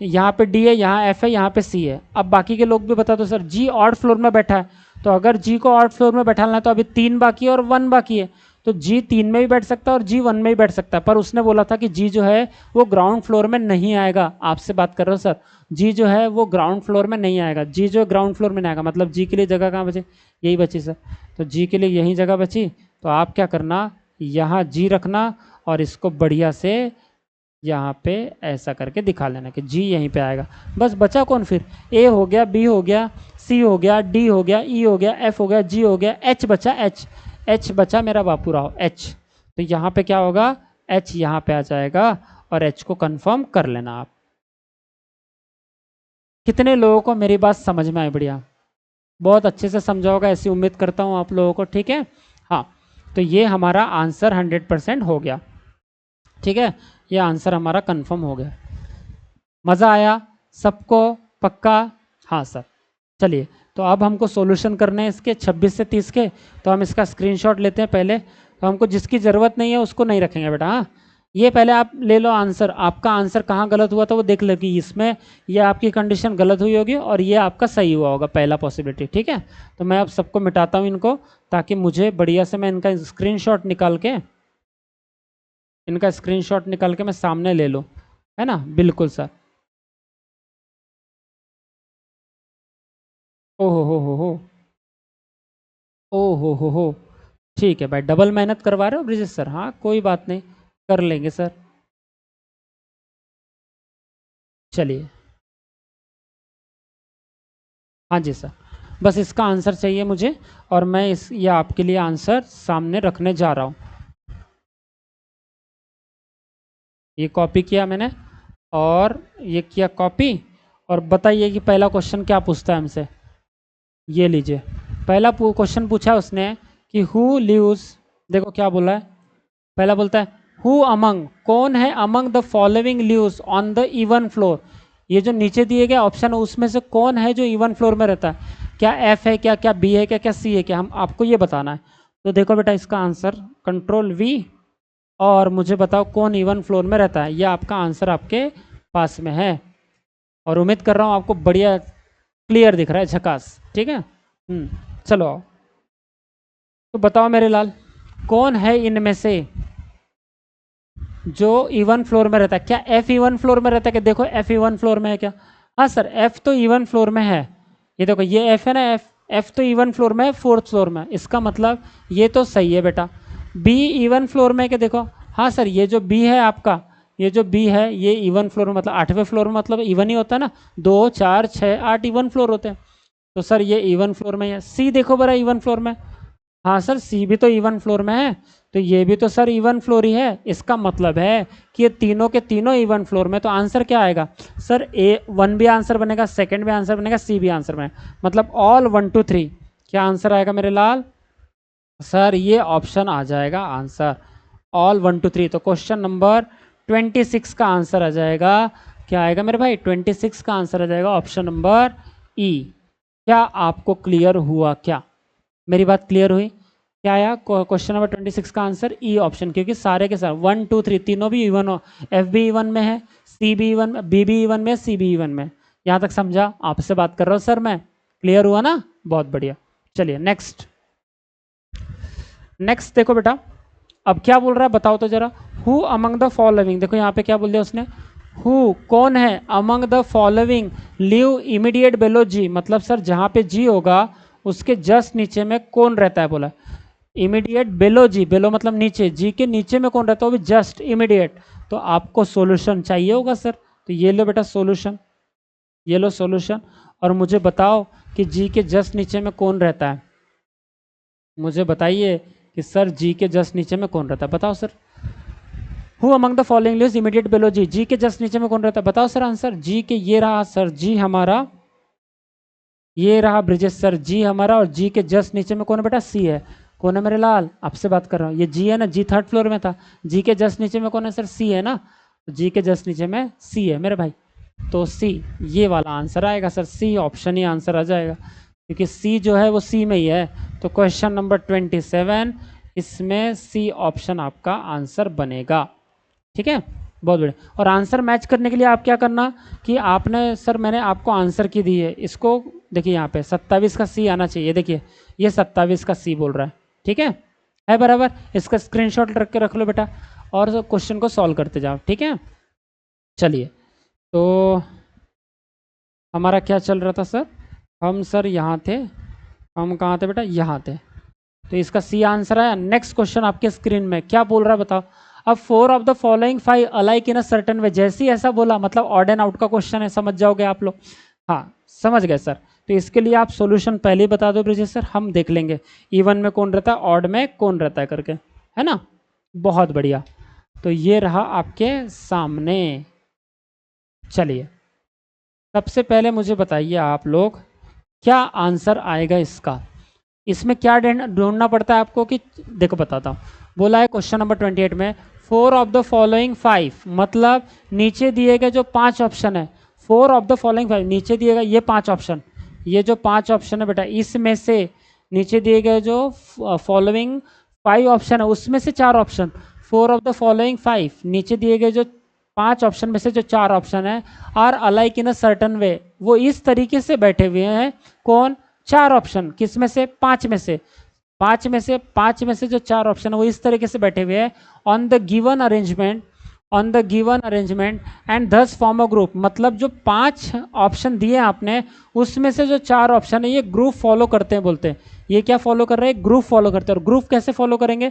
यहाँ पे डी है, यहाँ एफ है, यहाँ पे सी है। अब बाकी के लोग भी बता दो सर, जी ऑड फ्लोर में बैठा है, तो अगर जी को ऑड फ्लोर में बैठाना है तो अभी 3 बाकी है और 1 बाकी है, तो जी 3 में भी बैठ सकता है और जी 1 में भी बैठ सकता है, पर उसने बोला था कि जी जो है वो ग्राउंड फ्लोर में नहीं आएगा। आपसे बात कर रहा हूँ सर, जी जो है वो ग्राउंड फ्लोर में नहीं आएगा, जी जो ग्राउंड फ्लोर में नहीं आएगा, मतलब जी के लिए जगह कहाँ बची, यही बची सर, तो जी के लिए यही जगह बची। तो आप क्या करना, यहाँ जी रखना और इसको बढ़िया से यहाँ पे ऐसा करके दिखा लेना कि जी यहीं पे आएगा। बस बचा कौन फिर, ए हो गया, बी हो गया, सी हो गया, डी हो गया, ई हो गया, एफ हो गया, जी हो गया, एच बचा, एच बचा मेरा बापू राव, एच। तो यहाँ पे क्या होगा, एच यहाँ पे आ जाएगा और एच को कंफर्म कर लेना आप। कितने लोगों को मेरी बात समझ में आई, बढ़िया, बहुत अच्छे से समझा होगा ऐसी उम्मीद करता हूँ आप लोगों को, ठीक है। हाँ तो ये हमारा आंसर 100% हो गया, ठीक है, ये आंसर हमारा कंफर्म हो गया। मज़ा आया सबको, पक्का, हाँ सर। चलिए तो अब हमको सॉल्यूशन करने हैं इसके 26 से 30 के, तो हम इसका स्क्रीनशॉट लेते हैं पहले। तो हमको जिसकी ज़रूरत नहीं है उसको नहीं रखेंगे बेटा, हाँ ये पहले आप ले लो आंसर, आपका आंसर कहाँ गलत हुआ था वो देख लो कि इसमें ये आपकी कंडीशन गलत हुई होगी और ये आपका सही हुआ होगा, पहला पॉसिबिलिटी, ठीक है। तो मैं अब सबको मिटाता हूँ इनको, ताकि मुझे बढ़िया से मैं इनका स्क्रीनशॉट निकाल के, इनका स्क्रीनशॉट निकाल के मैं सामने ले लूँ, है ना, बिल्कुल सर। ओहो हो, ओ हो, ठीक है भाई, डबल मेहनत करवा रहे हो ब्रिजेश सर, हाँ कोई बात नहीं, कर लेंगे सर। चलिए, हाँ जी सर, बस इसका आंसर चाहिए मुझे, और मैं इस ये आपके लिए आंसर सामने रखने जा रहा हूँ। ये कॉपी किया मैंने और ये किया कॉपी, और बताइए कि पहला क्वेश्चन क्या पूछता है हमसे। ये लीजिए, पहला क्वेश्चन पूछा उसने कि हु लिव्स, देखो क्या बोला है, पहला बोलता है हु अमंग, कौन है among the following lives on the even floor. ये जो नीचे दिए गए ऑप्शन है उसमें से कौन है जो इवन फ्लोर में रहता है, क्या एफ है, क्या क्या बी है, क्या क्या सी है, क्या, हम आपको ये बताना है। तो देखो बेटा इसका आंसर कंट्रोल वी, और मुझे बताओ कौन इवन फ्लोर में रहता है, ये आपका आंसर आपके पास में है, और उम्मीद कर रहा हूँ आपको बढ़िया क्लियर दिख रहा है, झकास, ठीक है। चलो आओ। तो बताओ मेरे लाल, कौन है इनमें से जो इवन फ्लोर में रहता है, क्या एफ इवन फ्लोर में रहता है, कि देखो एफ इवन फ्लोर में है क्या, हाँ सर एफ तो इवन फ्लोर में है, ये देखो ये एफ है ना, एफ तो इवन फ्लोर में है, 4th फ्लोर में, इसका मतलब ये तो सही है बेटा। बी इवन फ्लोर में है कि देखो, हाँ सर ये जो बी है आपका, ये जो बी है ये इवन फ्लोर में, मतलब 8वें फ्लोर में, मतलब इवन ही होता है ना, 2 4 6 8 इवन फ्लोर होते हैं, तो सर ये इवन फ्लोर में है। सी देखो बड़ा इवन फ्लोर में, हाँ सर सी भी तो इवन फ्लोर में है, तो ये भी तो सर इवन फ्लोर ही है, इसका मतलब है कि ये तीनों के तीनों इवन फ्लोर में, तो आंसर क्या आएगा सर, ए 1 भी आंसर बनेगा, सेकंड भी आंसर बनेगा, सी भी आंसर बनेगा, मतलब ऑल 1 2 3, क्या आंसर आएगा मेरे लाल, सर ये ऑप्शन आ जाएगा आंसर, ऑल 1 2 3। तो क्वेश्चन नंबर 26 का आंसर आ जाएगा, क्या आएगा मेरे भाई, 26 का आंसर आ जाएगा ऑप्शन नंबर ई। क्या आपको क्लियर हुआ, क्या मेरी बात क्लियर हुई, क्या आया क्वेश्चन नंबर 26 का आंसर ई ऑप्शन, क्योंकि सारे के सारे 1 2 3 तीनों भी इवन हो, एफ भी इवन में है, सी भी इवन, बी भी इवन में, सी भी इवन में। यहाँ तक समझा, आपसे बात कर रहा हूँ सर मैं, क्लियर हुआ ना, बहुत बढ़िया। चलिए नेक्स्ट, नेक्स्ट देखो बेटा, अब क्या बोल रहा है बताओ तो जरा, हु अमंग द फॉलोइंग, देखो यहाँ पे क्या बोल दिया उसने, हु कौन है, among the following live immediate below G, मतलब सर जहाँ पे जी होगा उसके जस्ट नीचे में कौन रहता है बोला, इमीडिएट बेलो जी, बेलो मतलब नीचे, जी के नीचे में कौन रहता है, वो भी जस्ट इमीडिएट। तो आपको सॉल्यूशन चाहिए होगा सर, तो ये लो बेटा सॉल्यूशन, ये लो सॉल्यूशन, और मुझे बताओ कि जी के जस्ट नीचे में कौन रहता है, मुझे बताइए कि सर जी के जस्ट नीचे में कौन रहता है, बताओ sir. Who among the following lives immediate below G, G के जस्ट नीचे में कौन रहता है, बताओ सर आंसर। जी के ये रहा सर, जी हमारा, ये रहा ब्रिजेश सर जी हमारा, और जी के जस्ट नीचे में कौन है बेटा, सी है। कौन है मेरे लाल, आपसे बात कर रहा हूँ, ये जी है ना, जी थर्ड फ्लोर में था, जी के जस्ट नीचे में कौन है सर, सी है ना, जी के जस्ट नीचे में सी है मेरे भाई, तो सी ये वाला आंसर आएगा सर, सी ऑप्शन ही आंसर आ जाएगा, क्योंकि सी जो है वो सी में ही है। तो क्वेश्चन नंबर 27 इसमें सी ऑप्शन आपका आंसर बनेगा, ठीक है, बहुत बढ़िया। और आंसर मैच करने के लिए आप क्या करना कि आपने, सर मैंने आपको आंसर की दी है, इसको देखिए यहाँ पे 27 का सी आना चाहिए, देखिए ये 27 का सी बोल रहा है, ठीक है बराबर, इसका स्क्रीनशॉट रख के रख लो बेटा, और क्वेश्चन को सॉल्व करते जाओ, ठीक है। चलिए, तो हमारा क्या चल रहा था सर, हम सर यहाँ थे, हम कहाँ थे बेटा, यहाँ थे, तो इसका सी आंसर आया। नेक्स्ट क्वेश्चन आपके स्क्रीन में क्या बोल रहा है बताओ। अब 4 of the following 5 alike in a certain way, जैसे ही ऐसा बोला मतलब ऑड एंड आउट का क्वेश्चन है, समझ जाओगे आप लोग, हाँ समझ गए सर। तो इसके लिए आप सॉल्यूशन पहले ही बता दो ब्रिजेश सर, हम देख लेंगे इवन में कौन रहता है, ऑड में कौन रहता है करके, है ना, बहुत बढ़िया। तो ये रहा आपके सामने। चलिए, सबसे पहले मुझे बताइए आप लोग क्या आंसर आएगा इसका, इसमें क्या ढूंढना पड़ता है आपको कि, देखो बताता हूँ, बोला है क्वेश्चन नंबर 28 में 4 ऑफ द फॉलोइंग 5, मतलब नीचे दिए गए जो 5 ऑप्शन है, 4 ऑफ द फॉलोइंग 5, नीचे दिए गए ये 5 ऑप्शन, ये जो 5 ऑप्शन है बेटा, इसमें से नीचे दिए गए जो फॉलोइंग 5 ऑप्शन है उसमें से 4 ऑप्शन, 4 ऑफ द फॉलोइंग 5, नीचे दिए गए जो 5 ऑप्शन में से जो 4 ऑप्शन है, are alike in a certain way, वो इस तरीके से बैठे हुए हैं, कौन, 4 ऑप्शन, किस में से, 5 में से, 5 में से, 5 में से जो 4 ऑप्शन है वो इस तरीके से बैठे हुए हैं, on the given arrangement, on the given arrangement and दस फॉर्म अ ग्रुप, मतलब जो 5 ऑप्शन दिए आपने उसमें से जो 4 ऑप्शन है ये ग्रुप फॉलो करते हैं, बोलते हैं ये क्या फॉलो कर रहे हैं, ग्रुप फॉलो करते हैं। और ग्रुप कैसे फॉलो करेंगे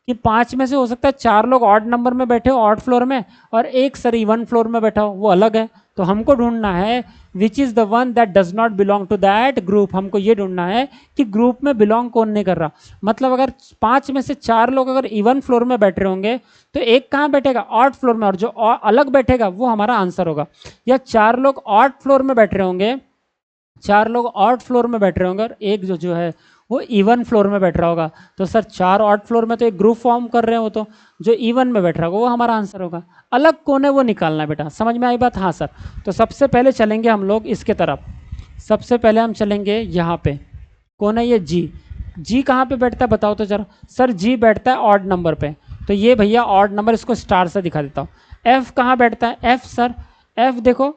कि 5 में से हो सकता है 4 लोग ऑड नंबर में बैठे हो, ऑड फ्लोर में, और एक सर इवन फ्लोर में बैठा हो, वो अलग है। तो हमको ढूंढना है which is the one that does not belong to that group, हमको ये ढूंढना है कि ग्रुप में बिलोंग कौन नहीं कर रहा। मतलब अगर 5 में से 4 लोग अगर इवन फ्लोर में बैठ रहे होंगे तो एक कहाँ बैठेगा, ऑड फ्लोर में, और जो अलग बैठेगा वो हमारा आंसर होगा। या 4 लोग ऑड फ्लोर में बैठ रहे होंगे, 4 लोग ऑड फ्लोर में बैठ रहे होंगे और एक जो है वो इवन फ्लोर में बैठ रहा होगा, तो सर 4 ऑड फ्लोर में तो एक ग्रुप फॉर्म कर रहे हो, तो जो इवन में बैठ रहा होगा वो हमारा आंसर होगा। अलग कौन है वो निकालना है बेटा, समझ में आई बात, हाँ सर। तो सबसे पहले चलेंगे हम लोग इसके तरफ, सबसे पहले हम चलेंगे यहाँ पे, कौन है ये, जी, जी कहाँ पे बैठता है बताओ तो जरा, सर जी बैठता है ऑड नंबर पे, तो ये भैया ऑड नंबर, इसको स्टार से दिखा देता हूँ। एफ कहाँ बैठता है, एफ सर, एफ देखो,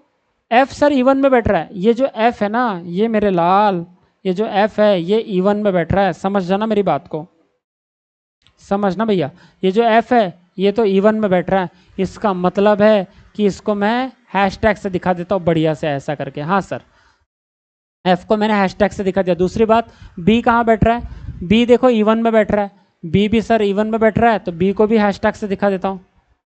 एफ सर इवन में बैठ रहा है, ये जो एफ है ना ये मेरे लाल, ये जो एफ है ये इवन में बैठ रहा है, समझ जाना मेरी बात को, समझना भैया, ये जो एफ है ये तो इवन में बैठ रहा है, इसका मतलब है कि इसको मैं हैशटैग से दिखा देता हूँ बढ़िया से ऐसा करके, हाँ सर, एफ को मैंने हैशटैग से दिखा दिया। दूसरी बात, बी कहाँ बैठ रहा है, बी देखो इवन में बैठ रहा है, बी भी सर इवन में बैठ रहा है, तो बी को भी हैशटैग से दिखा देता हूँ,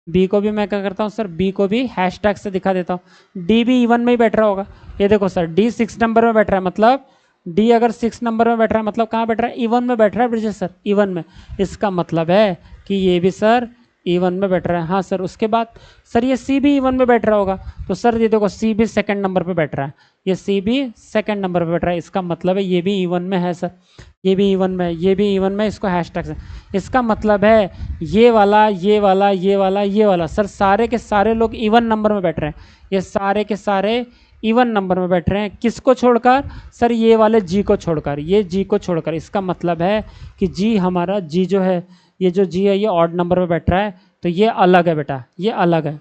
बी को भी मैं क्या करता हूँ सर, बी को भी हैशटैग से दिखा देता हूँ। डी भी इवन में ही बैठ रहा होगा, ये देखो सर डी 6 नंबर में बैठ रहा है, मतलब डी अगर 6 नंबर में बैठ रहा है मतलब कहाँ बैठ रहा है, इवन में बैठ रहा है ब्रिजेश सर, इवन में, इसका मतलब है कि ये भी सर इवन में बैठ रहा है। हाँ सर, उसके बाद सर ये सी भी इवन में बैठ रहा होगा, तो सर ये देखो सी भी सेकंड नंबर पे बैठ रहा है, ये सी भी सेकंड नंबर पे बैठ रहा है, इसका मतलब है ये भी इवन में है सर, ये भी इवन में, ये भी इवन में, इसको हैशटैग से, इसका मतलब है ये वाला, ये वाला, ये वाला, ये वाला, सर सारे के सारे लोग इवन नंबर में बैठ रहे हैं, ये सारे के सारे इवन नंबर में बैठ रहे हैं, किसको छोड़कर सर, ये वाले जी को छोड़कर, ये जी को छोड़कर, इसका मतलब है कि जी हमारा, जी जो है, ये जो जी है ये ऑड नंबर में बैठ रहा है, तो ये अलग है बेटा, ये अलग है।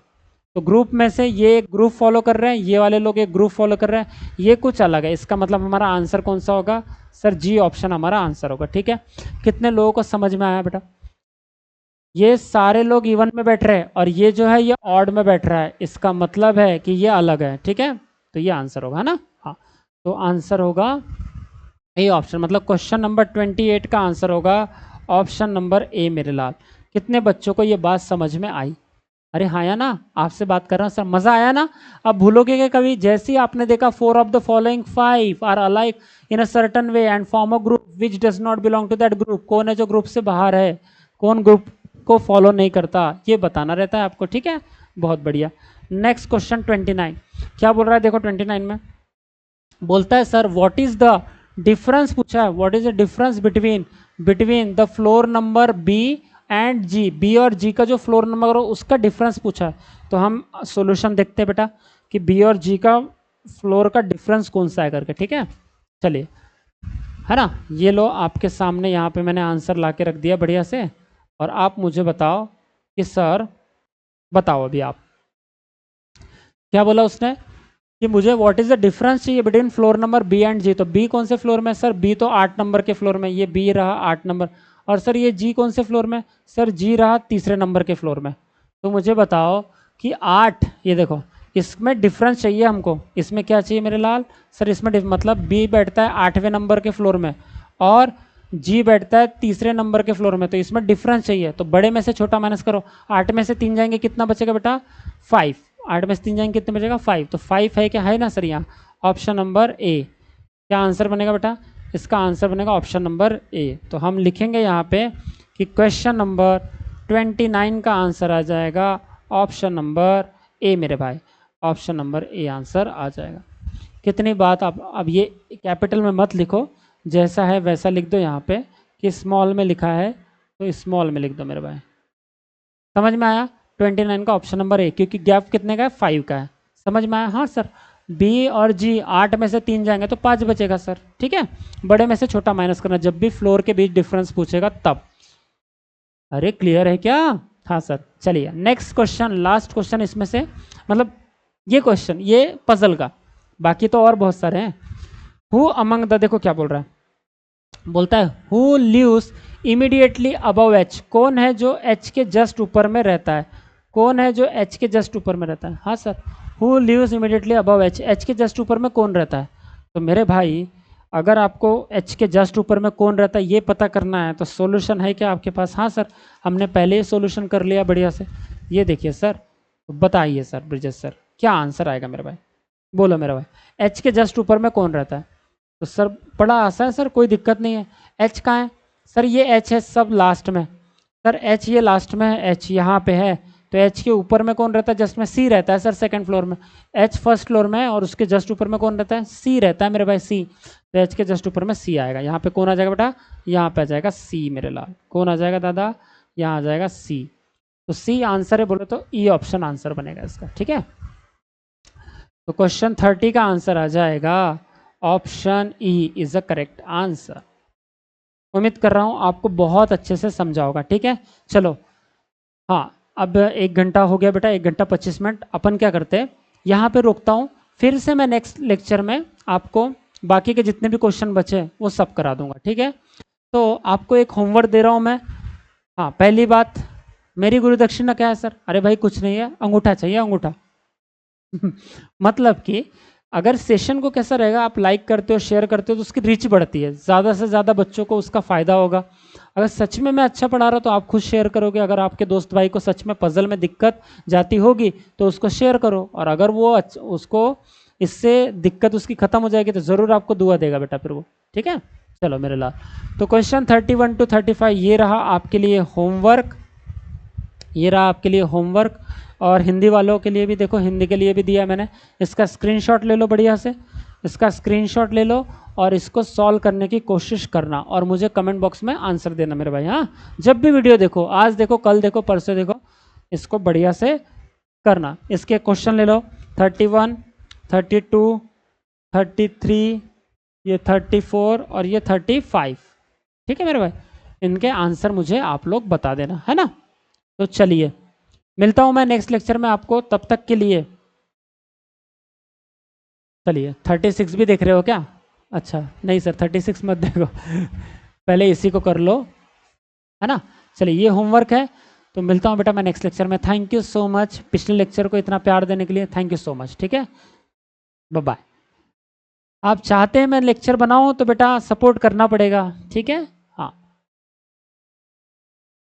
तो ग्रुप में से ये एक ग्रुप फॉलो कर रहे हैं, ये वाले लोग एक ग्रुप फॉलो कर रहे हैं, ये कुछ अलग है, इसका मतलब हमारा आंसर कौन सा होगा सर, जी ऑप्शन हमारा आंसर होगा, ठीक है। कितने लोगों को समझ में आया बेटा, ये सारे लोग इवन में बैठ रहे हैं और ये जो है ये ऑड में बैठ रहा है, इसका मतलब है कि ये अलग है, ठीक है। तो ये आंसर होगा, है ना। हाँ, तो आंसर होगा ए ऑप्शन, मतलब क्वेश्चन नंबर 28 का आंसर होगा ऑप्शन नंबर ए मेरे लाल। कितने बच्चों को ये बात समझ में आई? अरे हाँ या ना, आपसे बात कर रहा हूँ सर, मजा आया ना। अब भूलोगे कि कभी, जैसे ही आपने देखा 4 of the following 5 are alike in a certain way and form a group which does not belong to that group, कौन है जो ग्रुप से बाहर है, कौन ग्रुप को फॉलो नहीं करता, ये बताना रहता है आपको, ठीक है। बहुत बढ़िया। नेक्स्ट क्वेश्चन 29 क्या बोल रहा है, देखो 29 में बोलता है sir what is the difference, पूछा है what is the difference between between the floor number B and G, B और जी का जो फ्लोर नंबर हो उसका डिफरेंस पूछा है। तो हम सॉल्यूशन देखते हैं बेटा कि बी और जी का फ्लोर का डिफरेंस कौन सा है करके, ठीक है। चलिए, है ना, ये लो आपके सामने यहाँ पे मैंने आंसर ला के रख दिया बढ़िया से, और आप मुझे बताओ कि सर, बताओ अभी आप क्या बोला उसने कि मुझे व्हाट इज द डिफरेंस चाहिए between floor number B and G. तो बी कौन से फ्लोर में, सर बी तो 8 नंबर के फ्लोर में, ये बी रहा 8 नंबर, और सर ये जी कौन से फ्लोर में, सर जी रहा तीसरे नंबर के फ्लोर में। तो मुझे बताओ कि 8, ये देखो इसमें डिफरेंस चाहिए हमको, इसमें क्या चाहिए मेरे लाल, सर इसमें मतलब बी बैठता है 8वें नंबर के फ्लोर में और जी बैठता है तीसरे नंबर के फ्लोर में, तो इसमें डिफरेंस चाहिए। तो बड़े में से छोटा माइनस करो, 8 में से 3 जाएंगे कितना बचेगा बेटा, 5, 8 में से 3 जाएंगे कितने बचेगा 5, तो 5 है क्या, है ना सर यहाँ ऑप्शन नंबर ए। क्या आंसर बनेगा बेटा, इसका आंसर बनेगा ऑप्शन नंबर ए। तो हम लिखेंगे यहाँ पे कि क्वेश्चन नंबर 29 का आंसर आ जाएगा ऑप्शन नंबर ए मेरे भाई, ऑप्शन नंबर ए आंसर आ जाएगा। कितनी बात, अब ये कैपिटल में मत लिखो, जैसा है वैसा लिख दो यहाँ पे कि स्मॉल में लिखा है तो स्मॉल में लिख दो मेरे भाई। समझ में आया, 29 का ऑप्शन नंबर ए, क्योंकि गैप कितने का है 5 का है। समझ में आया, हाँ सर। बी और जी 8 में से 3 जाएंगे तो 5 बचेगा सर, ठीक है। बड़े में से छोटा माइनस करना जब भी फ्लोर के बीच डिफरेंस पूछेगा तब। अरे क्लियर है क्या, हाँ सर। चलिए नेक्स्ट क्वेश्चन, लास्ट क्वेश्चन इसमें से, मतलब ये क्वेश्चन ये पजल का, बाकी तो और बहुत सारे हैं। हु अमंग द, देखो क्या बोल रहा है, बोलता है who lives immediately above H, कौन है जो एच के जस्ट ऊपर में रहता है, कौन है जो एच के जस्ट ऊपर में रहता है, हाँ sir. Who lives immediately above H, H के जस्ट ऊपर में कौन रहता है। तो मेरे भाई अगर आपको एच के जस्ट ऊपर में कौन रहता है ये पता करना है तो सॉल्यूशन है क्या आपके पास, हाँ सर हमने पहले ही सॉल्यूशन कर लिया बढ़िया से। ये देखिए सर, तो बताइए सर ब्रिजेश सर क्या आंसर आएगा मेरे भाई, बोलो मेरे भाई, एच के जस्ट ऊपर में कौन रहता है। तो सर बड़ा आसान है सर, कोई दिक्कत नहीं है। एच कहाँ है, सर ये एच है सब लास्ट में, सर एच ये लास्ट में है, एच यहाँ पे है, तो एच के ऊपर में कौन रहता है, जस्ट में सी रहता है सर सेकंड फ्लोर में, एच फर्स्ट फ्लोर में है और उसके जस्ट ऊपर में कौन रहता है, सी रहता है मेरे भाई, सी। तो एच के जस्ट ऊपर में सी आएगा, यहाँ पे कौन आ जाएगा बेटा, यहाँ पे आ जाएगा सी मेरे लाल, कौन आ जाएगा दादा, यहाँ आ जाएगा सी। तो सी आंसर है बोले तो ई ऑप्शन आंसर बनेगा इसका, ठीक है। तो क्वेश्चन 30 का आंसर आ जाएगा option E is a correct answer. उम्मीद कर रहा हूँ आपको बहुत अच्छे से समझा होगा, ठीक है। चलो हाँ, अब 1 घंटा हो गया बेटा, 1 घंटा 25 मिनट, अपन क्या करते हैं यहाँ पे रोकता हूँ, फिर से मैं नेक्स्ट लेक्चर में आपको बाकी के जितने भी क्वेश्चन बचे वो सब करा दूंगा, ठीक है। तो आपको एक होमवर्क दे रहा हूँ मैं। हाँ, पहली बात, मेरी गुरु दक्षिणा क्या है सर, अरे भाई कुछ नहीं है, अंगूठा चाहिए अंगूठा। मतलब कि अगर सेशन को कैसा रहेगा, आप लाइक करते हो शेयर करते हो तो उसकी रीच बढ़ती है, ज़्यादा से ज़्यादा बच्चों को उसका फ़ायदा होगा। अगर सच में मैं अच्छा पढ़ा रहा हूँ तो आप खुद शेयर करोगे, अगर आपके दोस्त भाई को सच में पजल में दिक्कत जाती होगी तो उसको शेयर करो, और अगर वो उसको इससे दिक्कत उसकी ख़त्म हो जाएगी तो ज़रूर आपको दुआ देगा बेटा फिर वो, ठीक है। चलो मेरे लाल, तो क्वेश्चन 31 to 35 ये रहा आपके लिए होमवर्क, ये रहा आपके लिए होमवर्क। और हिंदी वालों के लिए भी देखो, हिंदी के लिए भी दिया मैंने, इसका स्क्रीनशॉट ले लो बढ़िया से, इसका स्क्रीनशॉट ले लो और इसको सॉल्व करने की कोशिश करना और मुझे कमेंट बॉक्स में आंसर देना मेरे भाई। हाँ, जब भी वीडियो देखो, आज देखो कल देखो परसों देखो, इसको बढ़िया से करना। इसके क्वेश्चन ले लो 31, 32, 33, ये 34 और ये 35, ठीक है मेरे भाई। इनके आंसर मुझे आप लोग बता देना, है ना। तो चलिए मिलता हूं मैं नेक्स्ट लेक्चर में आपको, तब तक के लिए चलिए। 36 भी देख रहे हो क्या, अच्छा नहीं सर 36 मत देखो, पहले इसी को कर लो, है ना। चलिए ये होमवर्क है, तो मिलता हूँ बेटा मैं नेक्स्ट लेक्चर में। थैंक यू सो मच पिछले लेक्चर को इतना प्यार देने के लिए, थैंक यू सो मच। ठीक है, बाय बाय। आप चाहते हैं मैं लेक्चर बनाऊँ तो बेटा सपोर्ट करना पड़ेगा, ठीक है।